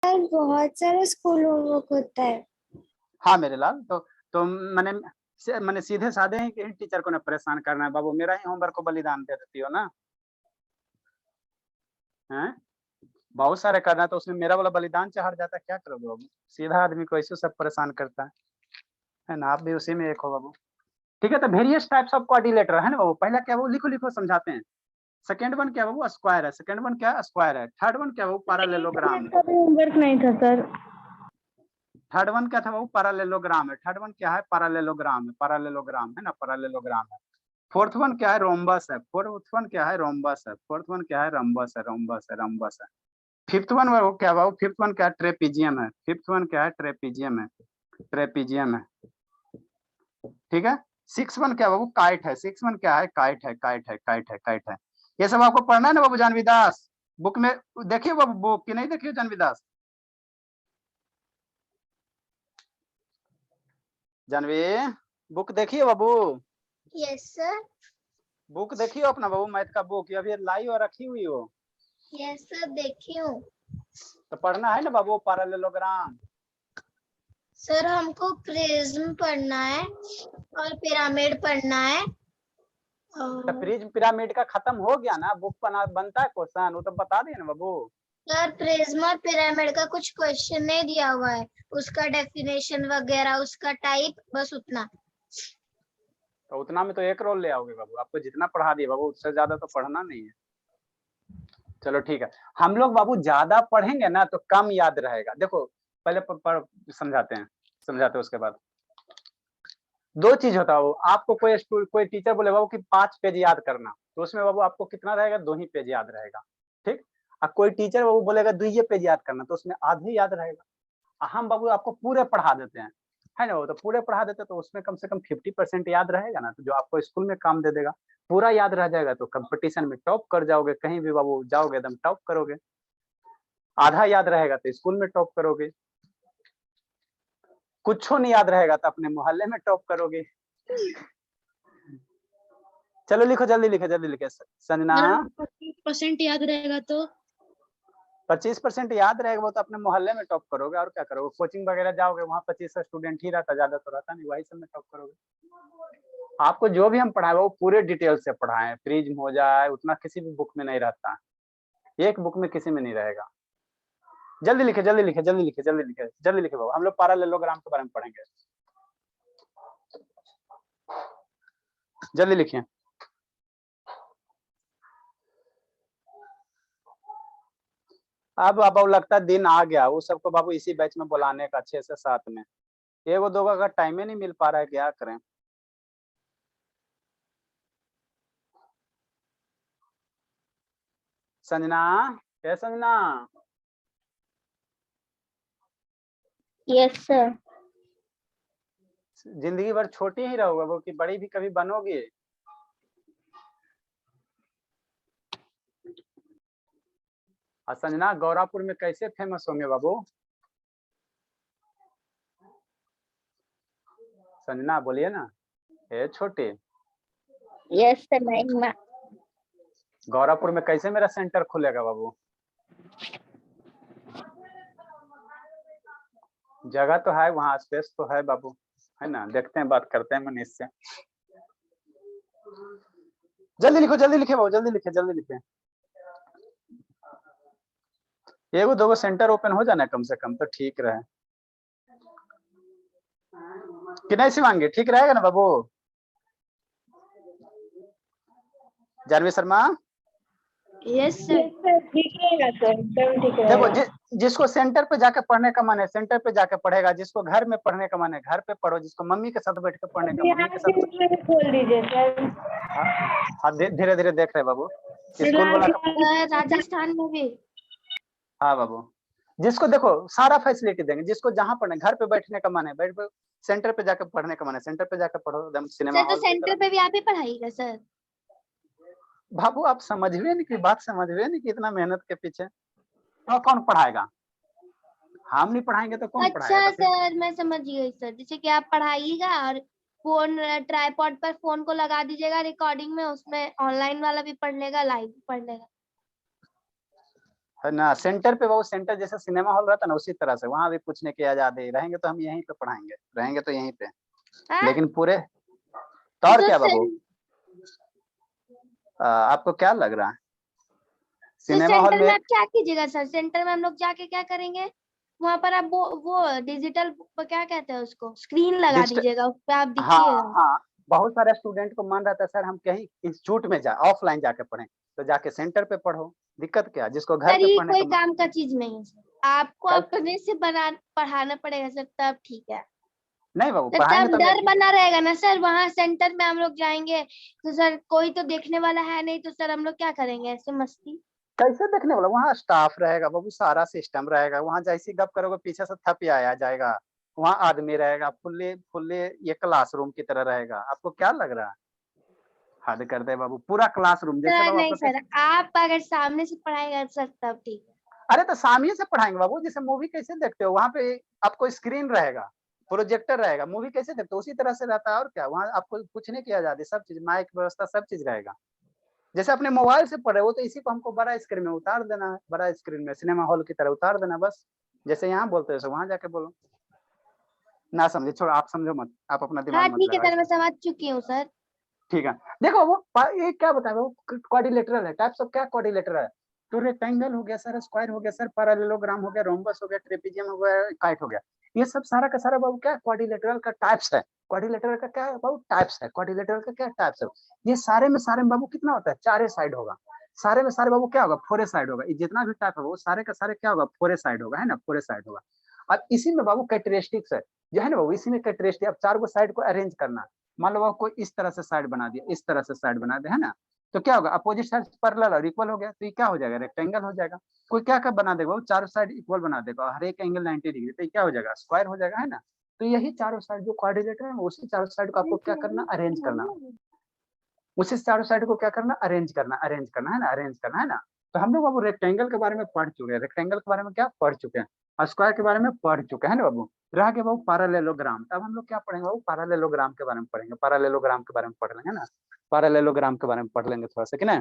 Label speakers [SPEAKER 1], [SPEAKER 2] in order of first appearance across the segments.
[SPEAKER 1] बहुत सारा school homework होता है।
[SPEAKER 2] हाँ मेरे लाल, तो मैंने सीधे साधे ही कि टीचर को ना परेशान करना है बाबू, मेरा ही होमवर्क को बलिदान दे देती हो ना। हैं बहुत सारे करना है तो उसमें मेरा वाला बलिदान चढ़ जाता है, क्या करोगे बाबू? सीधा आदमी को ऐसे सब परेशान करता है ना। आप भी उसी में एक हो बाबू। ठीक है, तो वेरियस टाइप्स ऑफ कोऑर्डिनेटर है ना बाबू। पहला क्या वो लिखो लिखो समझाते हैं। सेकंड वन क्या बाबू? स्क्वायर है। सेकंड वन क्या? स्क्वायर है। थर्ड वन क्या बाबू? पैरेललोग्राम है।
[SPEAKER 1] होमवर्क नहीं था सर।
[SPEAKER 2] थर्ड वन क्या था बाबू? पैरेललोग्राम है। थर्ड वन क्या है? पैरेललोग्राम है। पैरेललोग्राम है ना, पैरेललोग्राम है। फोर्थ वन क्या है? रोम्बस है। फोर्थ वन क्या है? रोम्बस है। फोर्थ वन क्या है? रम्बस है। रोम्बस है, रम्बस है। फिफ्थ वन वो क्या बाबू? फिफ्थ वन क्या है? ट्रेपीजियम है। फिफ्थ वन क्या है? ट्रेपीजियम है। ट्रेपीजियम है। ठीक है। सिक्स वन क्या बाबू? काइट है। सिक्स वन क्या है? काइट है। काइट है। काइट है। काइट है। ये सब आपको पढ़ना है ना बाबू जानवी दास? बुक में देखिए बाबू, बुक की नहीं देखिए जानवी दास? जानवी बुक देखिए बाबू।
[SPEAKER 1] Yes sir.
[SPEAKER 2] बुक देखिए अपना बाबू, मैथ का बुक अभी लाई और रखी हुई हो।
[SPEAKER 1] यस सर देखी हूँ।
[SPEAKER 2] तो पढ़ना है ना बाबू पैरेललोग्राम।
[SPEAKER 1] सर हमको प्रिज्म पढ़ना है और पिरामिड पढ़ना है।
[SPEAKER 2] तो प्रिज्म पिरामिड का खत्म हो गया ना, बुक बनता है क्वेश्चन, वो तो बता दिए ना बाबू।
[SPEAKER 1] सर प्रिज्म और पिरामिड का कुछ क्वेश्चन नहीं दिया हुआ है, उसका डेफिनेशन वगैरह, उसका टाइप, बस उतना।
[SPEAKER 2] तो उतना में तो एक रोल ले आओगे बाबू, आपको जितना पढ़ा दिए बाबू उससे ज्यादा तो पढ़ना नहीं है। चलो ठीक है, हम लोग बाबू ज्यादा पढ़ेंगे ना तो कम याद रहेगा। देखो पहले समझाते हैं, समझाते हैं उसके बाद। दो चीज होता है, आपको कोई टीचर बोले बाबू कि 5 पेज याद करना, तो उसमें बाबू आपको कितना रहेगा? 2 ही पेज याद रहेगा। ठीक। और कोई टीचर बाबू बोलेगा 2 पेज याद करना, तो उसमें आधे याद रहेगा। हम बाबू आपको पूरे पढ़ा देते हैं, है ना? वो तो पूरे पढ़ा देते तो उसमें कम से कम 50% याद रहेगा ना, तो जो आपको स्कूल में काम दे देगा। पूरा याद रह जाएगा तो कंपटीशन में टॉप कर जाओगे, कहीं भी बाबू जाओगे एकदम टॉप करोगे। आधा याद रहेगा तो स्कूल में टॉप करोगे। कुछ नहीं याद रहेगा तो अपने मोहल्ले में टॉप करोगे। चलो लिखो, जल्दी लिखे, जल्दी लिखे। संजना
[SPEAKER 1] 25% याद रहेगा तो?
[SPEAKER 2] 25% याद रहेगा वो तो अपने मोहल्ले में टॉप करोगे, और क्या करोगे? कोचिंग वगैरह जाओगे वहाँ 25 स्टूडेंट ही रहता, ज्यादा तो रहता नहीं, वही सब में टॉप करोगे। आपको जो भी हम पढ़ाए वो पूरे डिटेल से पढ़ाए, प्रिज्म हो जाए उतना किसी भी बुक में नहीं रहता, एक बुक में किसी में नहीं रहेगा। जल्दी लिखे, जल्दी लिखे, जल्दी लिखे, जल्दी लिखे, जल्दी लिखे बाबू। हम लोग पैरेललोग्राम के बारे में पढ़ेंगे, जल्दी लिखिए। अब लगता है दिन आ गया वो सबको बाबू इसी बैच में बुलाने का, 6 से 7 में। एगो दो का टाइम ही नहीं मिल पा रहा है, क्या करें? संजना, क्या संजना?
[SPEAKER 1] Yes sir.
[SPEAKER 2] जिंदगी भर छोटी ही रहोगे वो कि बड़ी भी कभी बनोगे? और संजना गौरापुर में कैसे फेमस होंगे बाबू? संजना बोलिए ना, ए छोटे।
[SPEAKER 1] Yes sir.
[SPEAKER 2] गौरापुर में कैसे मेरा सेंटर खुलेगा बाबू? जगह तो है वहाँ, स्पेस तो है बाबू, है ना? देखते हैं, बात करते हैं मनीष से। जल्दी लिखो, जल्दी लिखे बाबू, जल्दी लिखे, जल्दी लिखे। एगो दो सेंटर ओपन हो जाना कम से कम तो ठीक रहे कि नहीं शिवांगी? ठीक रहेगा ना बाबू? जानवी शर्मा,
[SPEAKER 1] यस सर ठीक रहेगा सर, एकदम ठीक
[SPEAKER 2] देखो
[SPEAKER 1] रहेगा।
[SPEAKER 2] जिसको सेंटर पे जाके पढ़ने का मन है सेंटर पे जाके पढ़ेगा, जिसको घर में पढ़ने का मन है घर पे पढ़ो, जिसको मम्मी के साथ बैठ के पढ़ने का मम्मी के साथ
[SPEAKER 1] खोल दीजिए सर।
[SPEAKER 2] हाँ धीरे धीरे देख रहे बाबू स्कूल वाला
[SPEAKER 1] राजस्थान में भी।
[SPEAKER 2] हाँ बाबू, जिसको देखो सारा फैसिलिटी देंगे, जिसको जहाँ पढ़ने, घर पे बैठने का मन है बैठ, सेंटर पे जाकर पढ़ने का मन है सेंटर पे जाकर पढ़ो, एकदम सिनेमा
[SPEAKER 1] सर तो
[SPEAKER 2] हॉल
[SPEAKER 1] सेंटर पे भी आप ही पढ़ाइएगा सर?
[SPEAKER 2] बाबू आप समझिए नहीं कि बात, समझिए नहीं कि इतना मेहनत के पीछे तो कौन पढ़ाएगा? हम नहीं पढ़ाएंगे तो कौन पढ़ाएगा?
[SPEAKER 1] अच्छा सर मैं समझ गई सर, जैसे कि आप पढ़ाइएगा और फोन ट्राइपॉड पर फोन को लगा दीजिएगा रिकॉर्डिंग में, उसमें ऑनलाइन वाला भी पढ़ लेगा, लाइव भी पढ़ लेगा।
[SPEAKER 2] है ना। सेंटर पे वो सेंटर जैसे सिनेमा हॉल रहता है ना, उसी तरह से वहां भी पूछने की आजादी रहेंगे तो हम यहीं पे पढ़ाएंगे, रहेंगे तो यहीं पे,
[SPEAKER 3] हाँ?
[SPEAKER 2] लेकिन पूरे तो और
[SPEAKER 3] तो
[SPEAKER 2] क्या बाबू, आपको क्या लग रहा है सिनेमा हॉल
[SPEAKER 3] सेंटर में
[SPEAKER 2] में?
[SPEAKER 3] आप क्या कीजिएगा सर? सेंटर में हम लोग जाके क्या करेंगे? वहां पर आप वो डिजिटल क्या कहते हैं उसको, स्क्रीन लगा
[SPEAKER 2] डिजिटल,
[SPEAKER 3] दीजिएगा, उस पे आप
[SPEAKER 2] हाँ
[SPEAKER 3] दिखिएगा।
[SPEAKER 2] हाँ, बहुत सारे स्टूडेंट को मन रहता है सर हम कहीं इंस्टीट्यूट में जा ऑफलाइन जाके पढ़ें, तो जाके सेंटर पे पढ़ो, दिक्कत क्या, जिसको घर
[SPEAKER 3] सर
[SPEAKER 2] पे
[SPEAKER 3] ये
[SPEAKER 2] पढ़ने
[SPEAKER 3] कोई
[SPEAKER 2] का
[SPEAKER 3] काम का चीज नहीं है सर, आपको
[SPEAKER 2] कल
[SPEAKER 3] अपने से पढ़ाना पड़ेगा सर, तब ठीक है।
[SPEAKER 2] नहीं बाबू
[SPEAKER 3] तो
[SPEAKER 2] पढ़ाएंगे
[SPEAKER 3] तब
[SPEAKER 2] तो
[SPEAKER 3] डर बना रहेगा ना सर, वहां सेंटर में हम लोग जाएंगे तो सर कोई तो देखने वाला है नहीं, तो सर हम लोग क्या करेंगे ऐसे मस्ती?
[SPEAKER 2] कैसे देखने वाला, वहाँ स्टाफ रहेगा बाबू, सारा सिस्टम रहेगा, वहाँ जैसी गप करोगे पीछे से थप आया जाएगा, वहाँ आदमी रहेगा, फुल्ली फुल्ली ये क्लासरूम की तरह रहेगा, आपको क्या लग रहा है? हद कर दे बाबू, पूरा क्लासरूम जैसे
[SPEAKER 3] सर
[SPEAKER 2] बाबू
[SPEAKER 3] नहीं
[SPEAKER 2] आपको
[SPEAKER 3] सर, आप अगर सामने से पढ़ाएगा सर तब ठीक है।
[SPEAKER 2] अरे तो सामने से पढ़ाएंगे बाबू, जैसे मूवी कैसे देखते हो वहाँ पे आपको स्क्रीन रहेगा, प्रोजेक्टर रहेगा, मूवी कैसे देखते हो उसी तरह से रहता है, और क्या वहाँ आपको पूछने की आजादी, सब चीज माइक व्यवस्था सब चीज रहेगा, जैसे अपने मोबाइल से पढ़ रहे हो तो इसी को हमको बड़ा स्क्रीन में उतार देना है, बड़ा स्क्रीन में सिनेमा हॉल की तरह उतार देना बस, जैसे यहाँ बोलते हो वहां जाके बोलो, ना समझे छोड़ो, आप समझो मत, आप अपना दिमाग
[SPEAKER 3] हाँ
[SPEAKER 2] मत
[SPEAKER 3] ठीक है
[SPEAKER 2] लगाओ
[SPEAKER 3] सर, मैं
[SPEAKER 2] इसमें।
[SPEAKER 3] समझ चुकी हूँ सर।
[SPEAKER 2] ठीक है, देखो वो ये क्या बताया वो क्वाड्रिलेटरल है, टाइप्स ऑफ क्या क्वाड्रिलेटरल है, तो रेक्टेंगल हो गया सर, स्क्वायर हो गया सर, पैरेललोग्राम हो गया, रोम्बस हो गया, ट्रेपेजियम हो गया, काइट हो गया, ये सब सारा का सारा बाबू क्या क्वाड्रिलेटरल का टाइप्स है, क्वाड्रिलेटरल का क्या है बाबू टाइप्स है, क्वाड्रिलेटरल का क्या टाइप्स है, ये सारे में बाबू कितना होता है, चारे साइड होगा, सारे में सारे बाबू क्या होगा, फोरे साइड होगा, ये जितना भी टाइप है वो सारे का सारे क्या होगा, फोरे साइड होगा, है ना, फोरे साइड होगा। अब इसी में बाबू कैरेक्टरिस्टिक्स है, जो है ना बाबू इसी में कैरेक्टरिस्टिक, अब चार को साइड को अरेंज करना, मान लो कोई इस तरह से साइड बना दिया, इस तरह से साइड बना दिया, है ना, तो क्या होगा, अपोजिट साइड पैरेलल और इक्वल हो गया, तो ये क्या हो जाएगा, रेक्टेंगल हो जाएगा। कोई क्या क्या बना देगा वो चारों साइड इक्वल बना देगा, हर एक एंगल 90 डिग्री, तो ये क्या हो जाएगा, स्क्वायर हो जाएगा, है ना। तो यही चारों साइड जो क्वाड्रिलेटरल है उसी चारों साइड को आपको क्या करना, अरेंज करना, उसी चारों साइड को क्या करना, अरेंज करना, अरेंज करना, है ना, अरेंज करना, है ना। तो हम लोग बाबू रेक्टेंगल के बारे में पढ़ चुके हैं, रेक्टेंगल के बारे में क्या पढ़ चुके हैं, और स्क्वायर के बारे में पढ़ चुके हैं ना बाबू। रह गया बाबू पैरेललोग्राम, अब हम लोग क्या पढ़ेंगे बाबू, पैरेललोग्राम के बारे में पढ़ेंगे, पैरेललोग्राम के बारे में पढ़ लेंगे ना, पैरेललोग्राम के बारे में पढ़ लेंगे थोड़ा सा कि नहीं,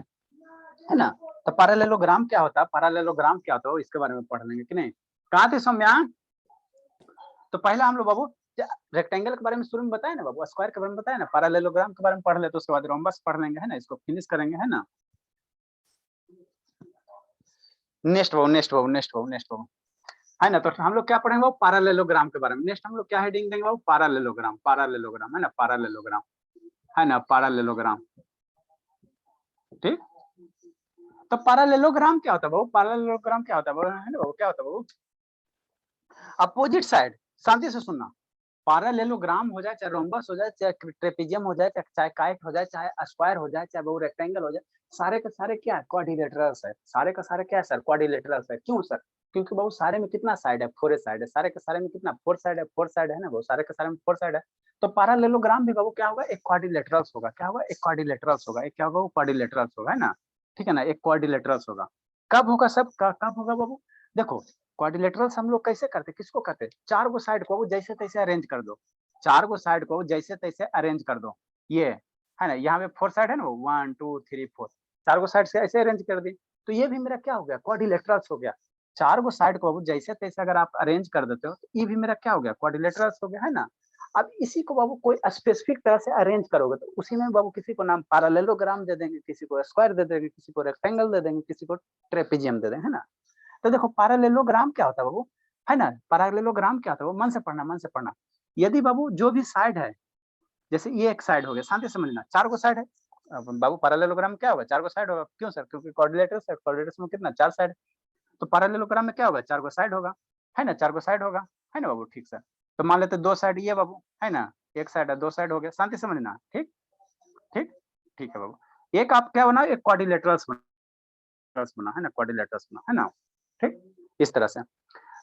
[SPEAKER 2] है ना। तो पैरेललोग्राम क्या होता है, पैरेललोग्राम क्या होता है इसके बारे में पढ़ लेंगे कि नहीं। कहाँ थे सौम्या? तो पहले हम लोग बाबू रेक्टेंगल के बारे में शुरू में बताए ना बाबू, स्क्वायर के बारे में बताया ना, पैरेललोग्राम के बारे में पढ़ ले, तो उसके बाद रोम्बस पढ़ लेंगे, है ना, इसको फिनिश करेंगे, है ना। नेक्स्ट बाबू, नेक्स्ट बाबू, नेक्स्ट बाबू, नेक्स्ट बाबू, है ना। तो हम लोग क्या पढ़ेंगे बाबू, पैरेललोग्राम के बारे में। नेक्स्ट हम लोग क्या हेडिंग देंगे बाबू, पैरेललोग्राम, पैरेललोग्राम, है ना, पैरेललोग्राम, है ना, पैरेललोग्राम, ठीक। तो पैरेललोग्राम क्या होता है बाबू, पैरेललोग्राम क्या होता है बाबू, है ना बाबू, क्या होता है बाबू, अपोजिट साइड, शांति से सुनना, पैरेललोग्राम हो जाए, चाहे रोम्बस हो जाए, चाहे ट्रेपेजियम हो जाए, चाहे काइट हो जाए, चाहे स्क्वायर हो जाए, चाहे वो रेक्टेंगल हो जाए, सारे के सारे क्या है, क्वाड्रिलेटरल्स है, सारे का सारे क्या है सर, क्वाड्रिलेटरल्स है। क्यों सर? क्योंकि बहुत सारे में कितना साइड है, फोर साइड है, सारे के सारे में कितना, फोर साइड है, फोर साइड है ना, वो सारे के सारे में फोर साइड है। तो पैरेललोग्राम भी बाबू क्या होगा, एक क्वाड्रिलेटरल्स होगा, क्या होगा, एक क्वाड्रिलेटरल्स होगा, एक क्या होगा, वो क्वाड्रिलेटरल्स होगा, है ना, ठीक है ना, एक क्वाड्रिलेटरल्स होगा। कब होगा सब, कब होगा बाबू, देखो क्वाड्रिलेटरल्स हम लोग कैसे करते, किसको करते, चार को साइड को जैसे तैसे अरेंज कर दो, चार को साइड को जैसे तैसे अरेंज कर दो, ये है ना, यहाँ पे फोर साइड है ना, वो 1 2 3 4, चार को साइड से ऐसे अरेंज कर दी, तो ये भी मेरा क्या हो गया, क्वाड्रिलेटरल्स हो गया। चार को साइड को जैसे तैसे अगर आप अरेंज कर देते हो तो ये भी मेरा क्या हो गया, क्वाड्रिलेटरल्स हो गया, है ना। अब इसी को बाबू कोई स्पेसिफिक तरह से अरेंज करोगे तो उसी में बाबू किसी को नाम पैरेललोग्राम दे देंगे, किसी को स्क्वायर दे देंगे, किसी को रेक्टेंगल दे देंगे, किसी को ट्रेपेजियम दे देंगे, है ना। तो देखो पैरेललोग्राम क्या होता है बाबू, है ना, पैरेललोग्राम क्या होता है, मन से पढ़ना, मन से पढ़ना। यदि बाबू जो भी साइड है, जैसे ये एक साइड हो गया, शांति समझना, चार को साइड है, अब बाबू पैरेललोग्राम क्या होगा, चार को साइड होगा, क्यों सर, क्योंकि कोऑर्डिनेटर्स में कितना, चार साइड, तो पैरेललोग्राम में क्या होगा, चार को साइड होगा, है ना, चार को साइड होगा, है ना बाबू, ठीक सर। तो मान लेते दो साइड ये बाबू, है ना, एक साइड है, दो साइड हो गया, शांति समझना, ठीक ठीक ठीक है बाबू। एक आप क्या बना, एक क्वाड्रिलेटरल्स बना, है ना, क्वाड्रिलेटरल्स बना, है ना, ठीक, इस तरह से।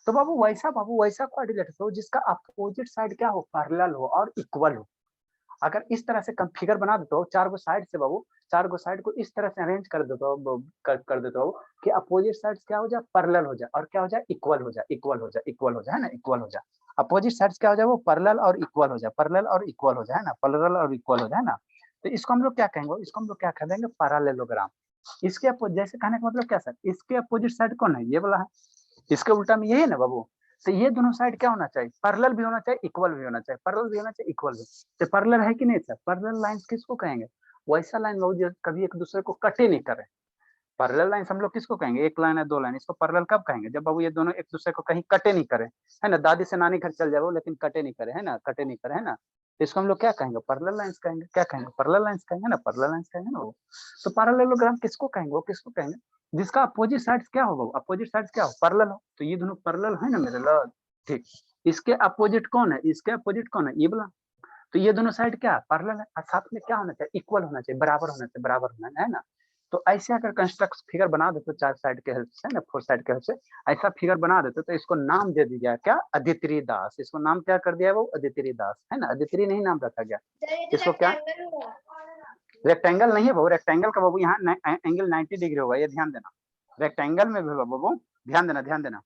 [SPEAKER 2] तो बाबू वैसा क्वाड्रिलेटरल हो जिसका अपोजिट साइड क्या हो, पैरेलल हो और इक्वल हो। अगर इस तरह से फिगर बना देते हो, चार को साइड से बाबू, चार को साइड को इस तरह से अरेंज कर देते हो, कर देते हो कि अपोजिट साइड क्या हो जाए, पैरेलल हो जाए, और क्या हो जाए, इक्वल हो जाए, इक्वल हो जाए, इक्वल हो जाए, है ना, इक्वल हो जाए। अपोजिट साइड्स क्या हो जाए, वो पैरेलल और इक्वल हो जाए, पैरेलल और इक्वल हो जाए, है ना, पैरेलल और इक्वल हो जाए, है ना। तो इसको हम लोग क्या कहेंगे, इसको हम लोग क्या कह देंगे, पैरेललोग्राम। इसके जैसे कहने का मतलब क्या सर, इसके अपोजिट साइड कौन है, ये वाला है, इसके उल्टा में यही है ना बाबू। तो ये दोनों साइड क्या होना चाहिए, पैरेलल भी होना चाहिए, इक्वल भी होना चाहिए, पैरेलल भी होना चाहिए, इक्वल भी। तो पैरेलल है कि नहीं सर, पैरेलल लाइंस किसको कहेंगे, वैसा लाइन बाबू जो कभी एक दूसरे को कटे नहीं करे। पैरेलल लाइंस हम लोग किसको कहेंगे, एक लाइन है दो लाइन, इसको पैरेलल कब कहेंगे, जब बाबू ये दोनों एक दूसरे को कहीं कटे नहीं करे, है ना, दादी से नानी घर चल जाओ लेकिन कटे नहीं करे, है ना, कटे नहीं करे, है ना, तो इसको हम लोग क्या कहेंगे, पैरेलल लाइंस कहेंगे, क्या कहेंगे, पैरेलल लाइंस कहेंगे ना, पैरेलल लाइंस कहेंगे ना वो। तो पैरेललोग्राम किसको कहेंगे, वो किसको कहेंगे, जिसका अपोजिट साइड्स क्या हो, अपोजिट साइड्स क्या हो, पैरेलल हो। तो ये दोनों पैरेलल है ना मेरे लाल, ठीक। इसके अपोजिट कौन है, इसके अपोजिट कौन है, ये वाला। तो ये दोनों साइड क्या पैरेलल है, और साथ में क्या होना चाहिए, इक्वल होना चाहिए, बराबर होना चाहिए, बराबर होना है ना। तो ऐसे अगर कंस्ट्रक्ट फिगर बना देते चार साइड के हेल्प से ना, फोर साइड के हेल्प से ऐसा फिगर बना देते तो इसको नाम दे दिया क्या, अदिति दास। इसको नाम क्या कर दिया है वो, अदिति दास, है ना, अदिति नहीं नाम रखा गया। इसको क्या, रेक्टेंगल नहीं है बाबू, रेक्टेंगल का बाबू यहाँ एंगल 90 डिग्री होगा, ये ध्यान देना। रेक्टेंगल में भी बाबू ध्यान देना, ध्यान देना।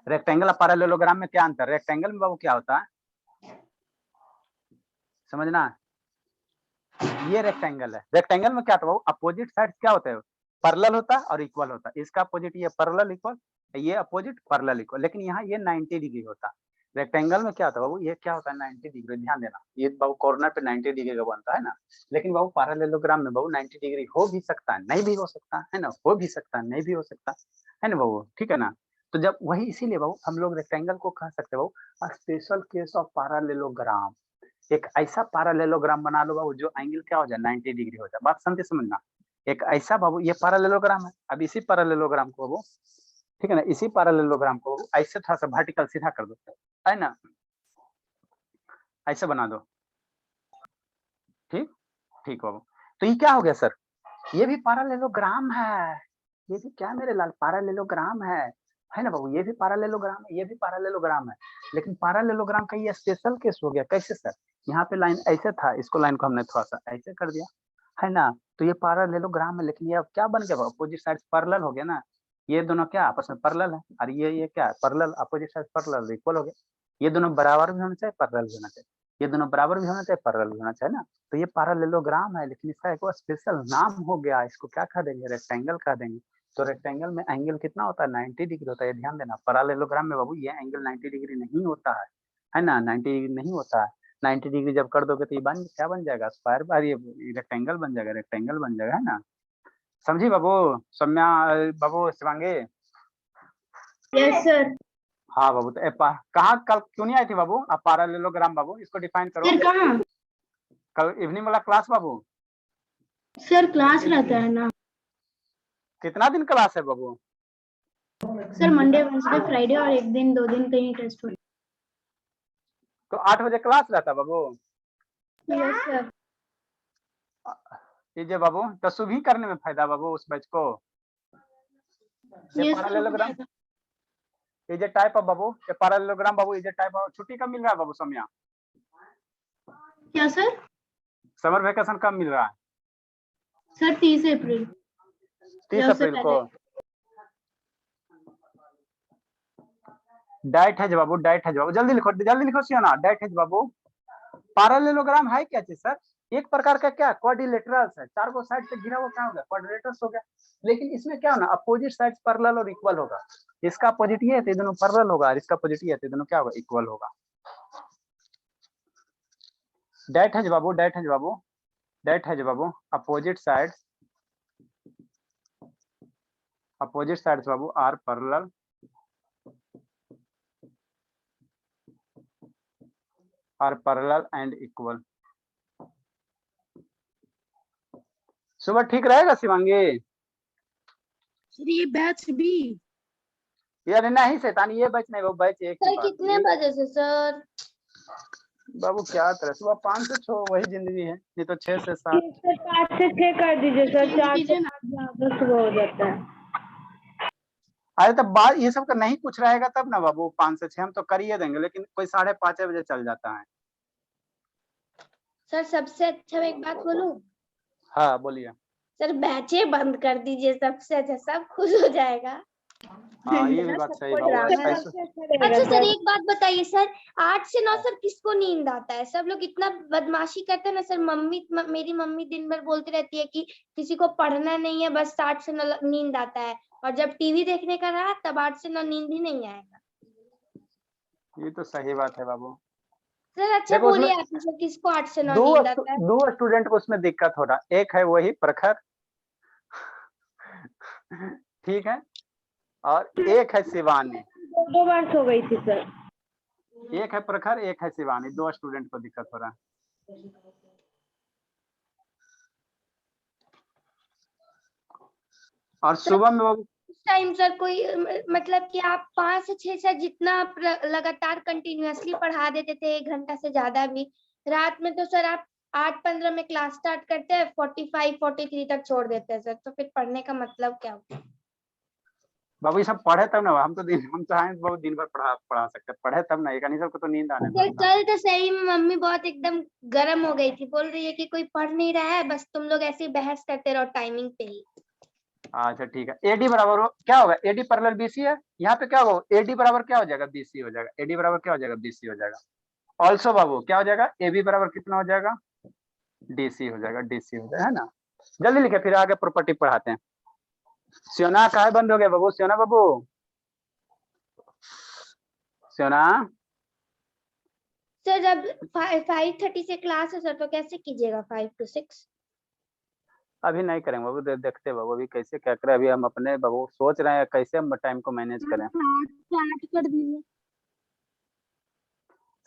[SPEAKER 2] रेक्टेंगल और पैरेललोग्राम में क्या अंतर, रेक्टेंगल में बाबू क्या होता है, समझना, ये रेक्टेंगल है। रेक्टेंगल में क्या था बाबू, अपोजिट साइड क्या होता है, पैरेलल होता है और इक्वल होता है। इसका अपोजिट ये पैरेलल इक्वल, ये अपोजिट पैरेलल इक्वल, लेकिन यहाँ ये 90 डिग्री होता है। रेक्टेंगल में क्या होता है बाबू, ये क्या होता है 90 डिग्री, ध्यान देना, ये बाबू कॉर्नर पे 90 डिग्री का बनता है ना। लेकिन बाबू पैरेललोग्राम में बाबू 90 डिग्री हो भी सकता है, नहीं भी हो सकता है ना, हो भी सकता है, नहीं भी हो सकता है ना बाबू, ठीक है ना। तो जब वही इसीलिए बाबू हम लोग रेक्टेंगल को कह सकते हैं बाबू स्पेशल केस ऑफ पैरेललोग्राम। एक ऐसा पैरेललोग्राम बना लो बाबू जो एंगल क्या हो जाए 90 डिग्री हो जाए, बात समझे समझना। एक ऐसा बाबू, ये पैरेललोग्राम है, अब इसी पैरेललोग्राम को बाबू, ठीक है ना, इसी पैरेललोग्राम को ऐसे थोड़ा सा वर्टिकल सीधा कर दो, है ना, ऐसे बना दो, ठीक ठीक बाबू। तो ये क्या हो गया सर, ये भी पैरेललोग्राम है, ये भी क्या मेरे लाल पैरेललोग्राम है ना बाबू, ये भी पैरेललोग्राम है, ये भी पैरेललोग्राम है। लेकिन पैरेललोग्राम का ये स्पेशल केस हो गया, कैसे सर, यहाँ पे लाइन ऐसे था, इसको लाइन को हमने थोड़ा सा ऐसे कर दिया, है ना, तो ये पैरेललोग्राम है। लेकिन ये अब क्या बन गया, अपोजिट साइड पैरेलल हो गया ना, ये दोनों क्या आपस में पैरेलल है, और ये क्या parallel, opposite side parallel equal हो गया। ये दोनों बराबर भी होना चाहिए, पैरेलल भी होना चाहिए, ये दोनों बराबर भी होना चाहिए, पैरेलल भी होना चाहिए ना। तो ये पैरेललोग्राम है, लेकिन इसका एक स्पेशल नाम हो गया, इसको क्या कह देंगे, रेक्टेंगल कह देंगे। तो रेक्टेंगल में एंगल कितना होता है 90 डिग्री होता है, ध्यान देना। पैरेललोग्राम में बाबू ये एंगल 90 डिग्री नहीं होता है ना, 90 डिग्री नहीं होता है। 90 डिग्री जब कर दोगे तो ये क्या बन जाएगा, स्क्वायर बार, ये रेक्टेंगल बन जाएगा, रेक्टेंगल बन जाएगा, है ना। समझी बाबू, सम्या बाबू, शिवांगी।
[SPEAKER 3] Yes sir.
[SPEAKER 2] हाँ बाबू, तो कहाँ कल क्यों नहीं आई थी बाबू आप, पैरेललोग्राम बाबू इसको डिफाइन करो।
[SPEAKER 3] सर कहाँ,
[SPEAKER 2] कल इवनिंग वाला क्लास बाबू,
[SPEAKER 3] सर क्लास रहता है ना।
[SPEAKER 2] कितना दिन क्लास है बाबू,
[SPEAKER 3] सर मंडे वेडनेसडे फ्राइडे और एक दिन दो दिन कहीं टेस्ट हो।
[SPEAKER 2] तो 8 बजे क्लास रहता बाबू।
[SPEAKER 3] Yes sir.
[SPEAKER 2] कीजिए बाबू, तो सुबह करने में फायदा बाबू उस बैच को। ये parallelogram is a type of बाबू, ये पैरेललोग्राम बाबू इज ए टाइप ऑफ। छुट्टी कब मिल रहा है बाबू सम्या,
[SPEAKER 3] क्या सर,
[SPEAKER 2] समर वेकेशन कब मिल रहा है
[SPEAKER 3] सर 30 अप्रैल।
[SPEAKER 2] 30 अप्रैल को। डाइट है बाबू, डाइट है बाबू, जल्दी लिखो सियाना, डाइट है बाबू। पैरेललोग्राम है क्या चीज सर, एक प्रकार का क्या क्वाड्रिलेटरल्स है, चार को साइड से घिरा हुआ क्या हो गया, क्वाड्रिलेटरल्स हो गया। लेकिन इसमें क्या होना, अपोजिट साइड पैरेलल और इक्वल होगा। इसका अपोजिट ये है तो दोनों पैरेलल होगा, और इसका अपोजिट ये है तो दोनों क्या होगा, इक्वल होगा। डाइट है बाबू, डाइट है बाबू, डाइट है बाबू, अपोजिट साइड्स बाबू आर पैरेलल एंड इक्वल। सुबह ठीक रहेगा शिवांगी।
[SPEAKER 4] सर ये बैच भी,
[SPEAKER 2] यार नहीं शैतान, ये बैच नहीं, वो बैच एक
[SPEAKER 3] सर कितने बजे से सर,
[SPEAKER 2] बाबू क्या तरह, सुबह 5 से 6 वही जिंदगी है, नहीं तो 6 से 7।
[SPEAKER 3] सर 5 से 6 कर दीजिए सर, 4 से 8 सुबह हो जाता है।
[SPEAKER 2] अरे तब बात ये सब का नहीं कुछ रहेगा तब ना बाबू, 5 से 6 हम तो कर ही देंगे, लेकिन कोई 5:30 बजे चल जाता है।
[SPEAKER 3] सर सबसे अच्छा मैं एक बात बोलूं,
[SPEAKER 2] हाँ बोलिए।
[SPEAKER 3] सर बैचे बंद कर दीजिए, सबसे अच्छा सब खुश हो जाएगा।
[SPEAKER 2] हाँ ये भी बात सही बाबू,
[SPEAKER 3] सबसे अच्छा अच्छा सर एक बात बताइए सर, 8 से 9 सर किसको नींद आता है? सब लोग इतना बदमाशी करते हैं ना सर। मेरी मम्मी दिन भर बोलती रहती है कि किसी को पढ़ना नहीं है, बस 8 से 9 नींद आता है, और जब टीवी देखने का रहा तब 8 से 9 नींद ही नहीं आएगा।
[SPEAKER 2] ये तो सही बात है बाबू।
[SPEAKER 3] सर अच्छा
[SPEAKER 2] देखो उसमें
[SPEAKER 3] बोलिए आप, सर किसको 8 से 9 नींद आता है?
[SPEAKER 2] दो स्टूडेंट को उसमें दिक्कत हो रहा, एक है वही प्रखर ठीक है, और एक है शिवानी।
[SPEAKER 3] 2 बार सो गई थी सर।
[SPEAKER 2] एक है प्रखर, एक है शिवानी, 2 स्टूडेंट को दिक्कत हो रहा है। और सुबह में बाबू
[SPEAKER 3] टाइम सर कोई मतलब कि आप 5 से 6 से जितना आप लगातार कंटिन्यूअसली पढ़ा देते थे 1 घंटा से ज्यादा भी, रात में तो सर आप 8:15 में क्लास स्टार्ट करते हैं, 45-43 तक छोड़ देते हैं सर, तो फिर पढ़ने का मतलब क्या होता?
[SPEAKER 2] बाबू ये सब पढ़े तब ना, हम तो आए बहुत दिन भर पढ़ा सकते, पढ़े तब ना, एक अनिशल को तो नींद आने
[SPEAKER 3] सर
[SPEAKER 2] लगता।
[SPEAKER 3] कल तो सही में मम्मी बहुत एकदम गर्म हो गई थी, बोल रही है कि कोई पढ़ नहीं रहा है, बस तुम लोग ऐसे ही बहस करते रहो टाइमिंग पे ही।
[SPEAKER 2] अच्छा ठीक है, एडी बराबर क्या होगा, एडी पैरेलल बीसी है, यहाँ पे क्या होगा, एडी बराबर क्या हो जाएगा, बीसी हो जाएगा, एडी बराबर क्या हो जाएगा, बीसी हो जाएगा। ऑल्सो बाबू क्या हो जाएगा, एबी बराबर कितना हो जाएगा, डीसी हो जाएगा, डीसी हो जाएगा, है ना। जल्दी लिखे, फिर आगे प्रॉपर्टी पढ़ाते हैं। सोना कहाँ बंद हो गया बाबू, सोना बाबू, सोना।
[SPEAKER 3] सर जब 5:30 से क्लास है सर, तो कैसे कीजिएगा 5 to 6?
[SPEAKER 2] अभी नहीं करेंगे बाबू, देखते बाबू अभी कैसे क्या करें, अभी हम अपने बाबू सोच रहे हैं कैसे हम टाइम को मैनेज करें।
[SPEAKER 3] 8 कर दीजिए।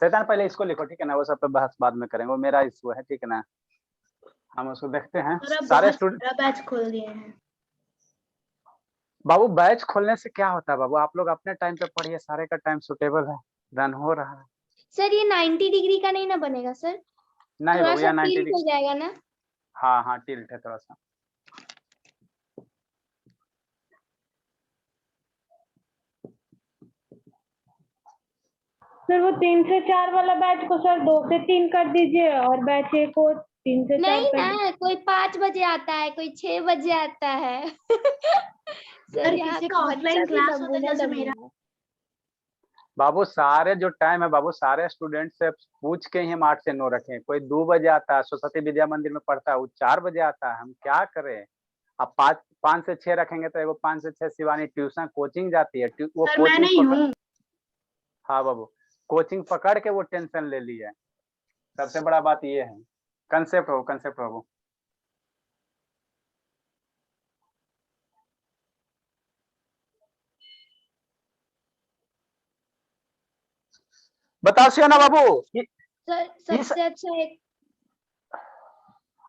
[SPEAKER 2] शैतान पहले इसको लिखो, ठीक है ना, वो सब पे बहस बाद में करेंगे, वो मेरा इशू है, ठीक है ना। हम उसको देखते हैं सारे स्टूडेंट।
[SPEAKER 3] बैच खोल दिए हैं
[SPEAKER 2] बाबू बैच खोलने से क्या होता है बाबू, आप लोग अपने टाइम पे पढ़िए, सारे का टाइम सुटेबल है, रन हो रहा है।
[SPEAKER 3] सर। ये 90 डिग्री का नहीं ना बनेगा सर?
[SPEAKER 2] नहीं
[SPEAKER 3] थोड़ा
[SPEAKER 2] बाबू
[SPEAKER 3] सा
[SPEAKER 2] यहाँ 90
[SPEAKER 3] टिल्ट हो जाएगा ना?
[SPEAKER 2] हाँ हाँ टिल्ट है थोड़ा सा।
[SPEAKER 4] सर वो 3 से 4 वाला बैच को सर 2 से 3 कर दीजिए, और बैच ए को 3 से 4
[SPEAKER 3] नहीं
[SPEAKER 4] कर दीजिए।
[SPEAKER 3] ना, कोई 5 बजे आता है, कोई 6 बजे आता है सर यहाँ
[SPEAKER 4] किसी
[SPEAKER 3] का
[SPEAKER 4] का ऑफलाइन
[SPEAKER 3] बच्चा भी
[SPEAKER 4] क्लास होता है,
[SPEAKER 3] नमूना
[SPEAKER 4] जैसे मेरा।
[SPEAKER 3] नमूना।
[SPEAKER 2] बाबू सारे जो टाइम है बाबू, सारे स्टूडेंट से पूछ के ही हम 8 से 9 रखें, कोई 2 बजे आता है, सरस्वती विद्या मंदिर में पढ़ता है, वो 4 बजे आता है, हम क्या करें। अब 5 से 6 रखेंगे तो वो 5 से 6 शिवानी ट्यूशन कोचिंग जाती है, वो
[SPEAKER 4] सर मैं नहीं हूँ।
[SPEAKER 2] हाँ बाबू, कोचिंग पकड़ के वो टेंशन ले ली है, सबसे बड़ा बात ये है। कंसेप्ट हो, कंसेप्ट हो। बताओ सियाना बाबू
[SPEAKER 3] सर सबसे अच्छा एक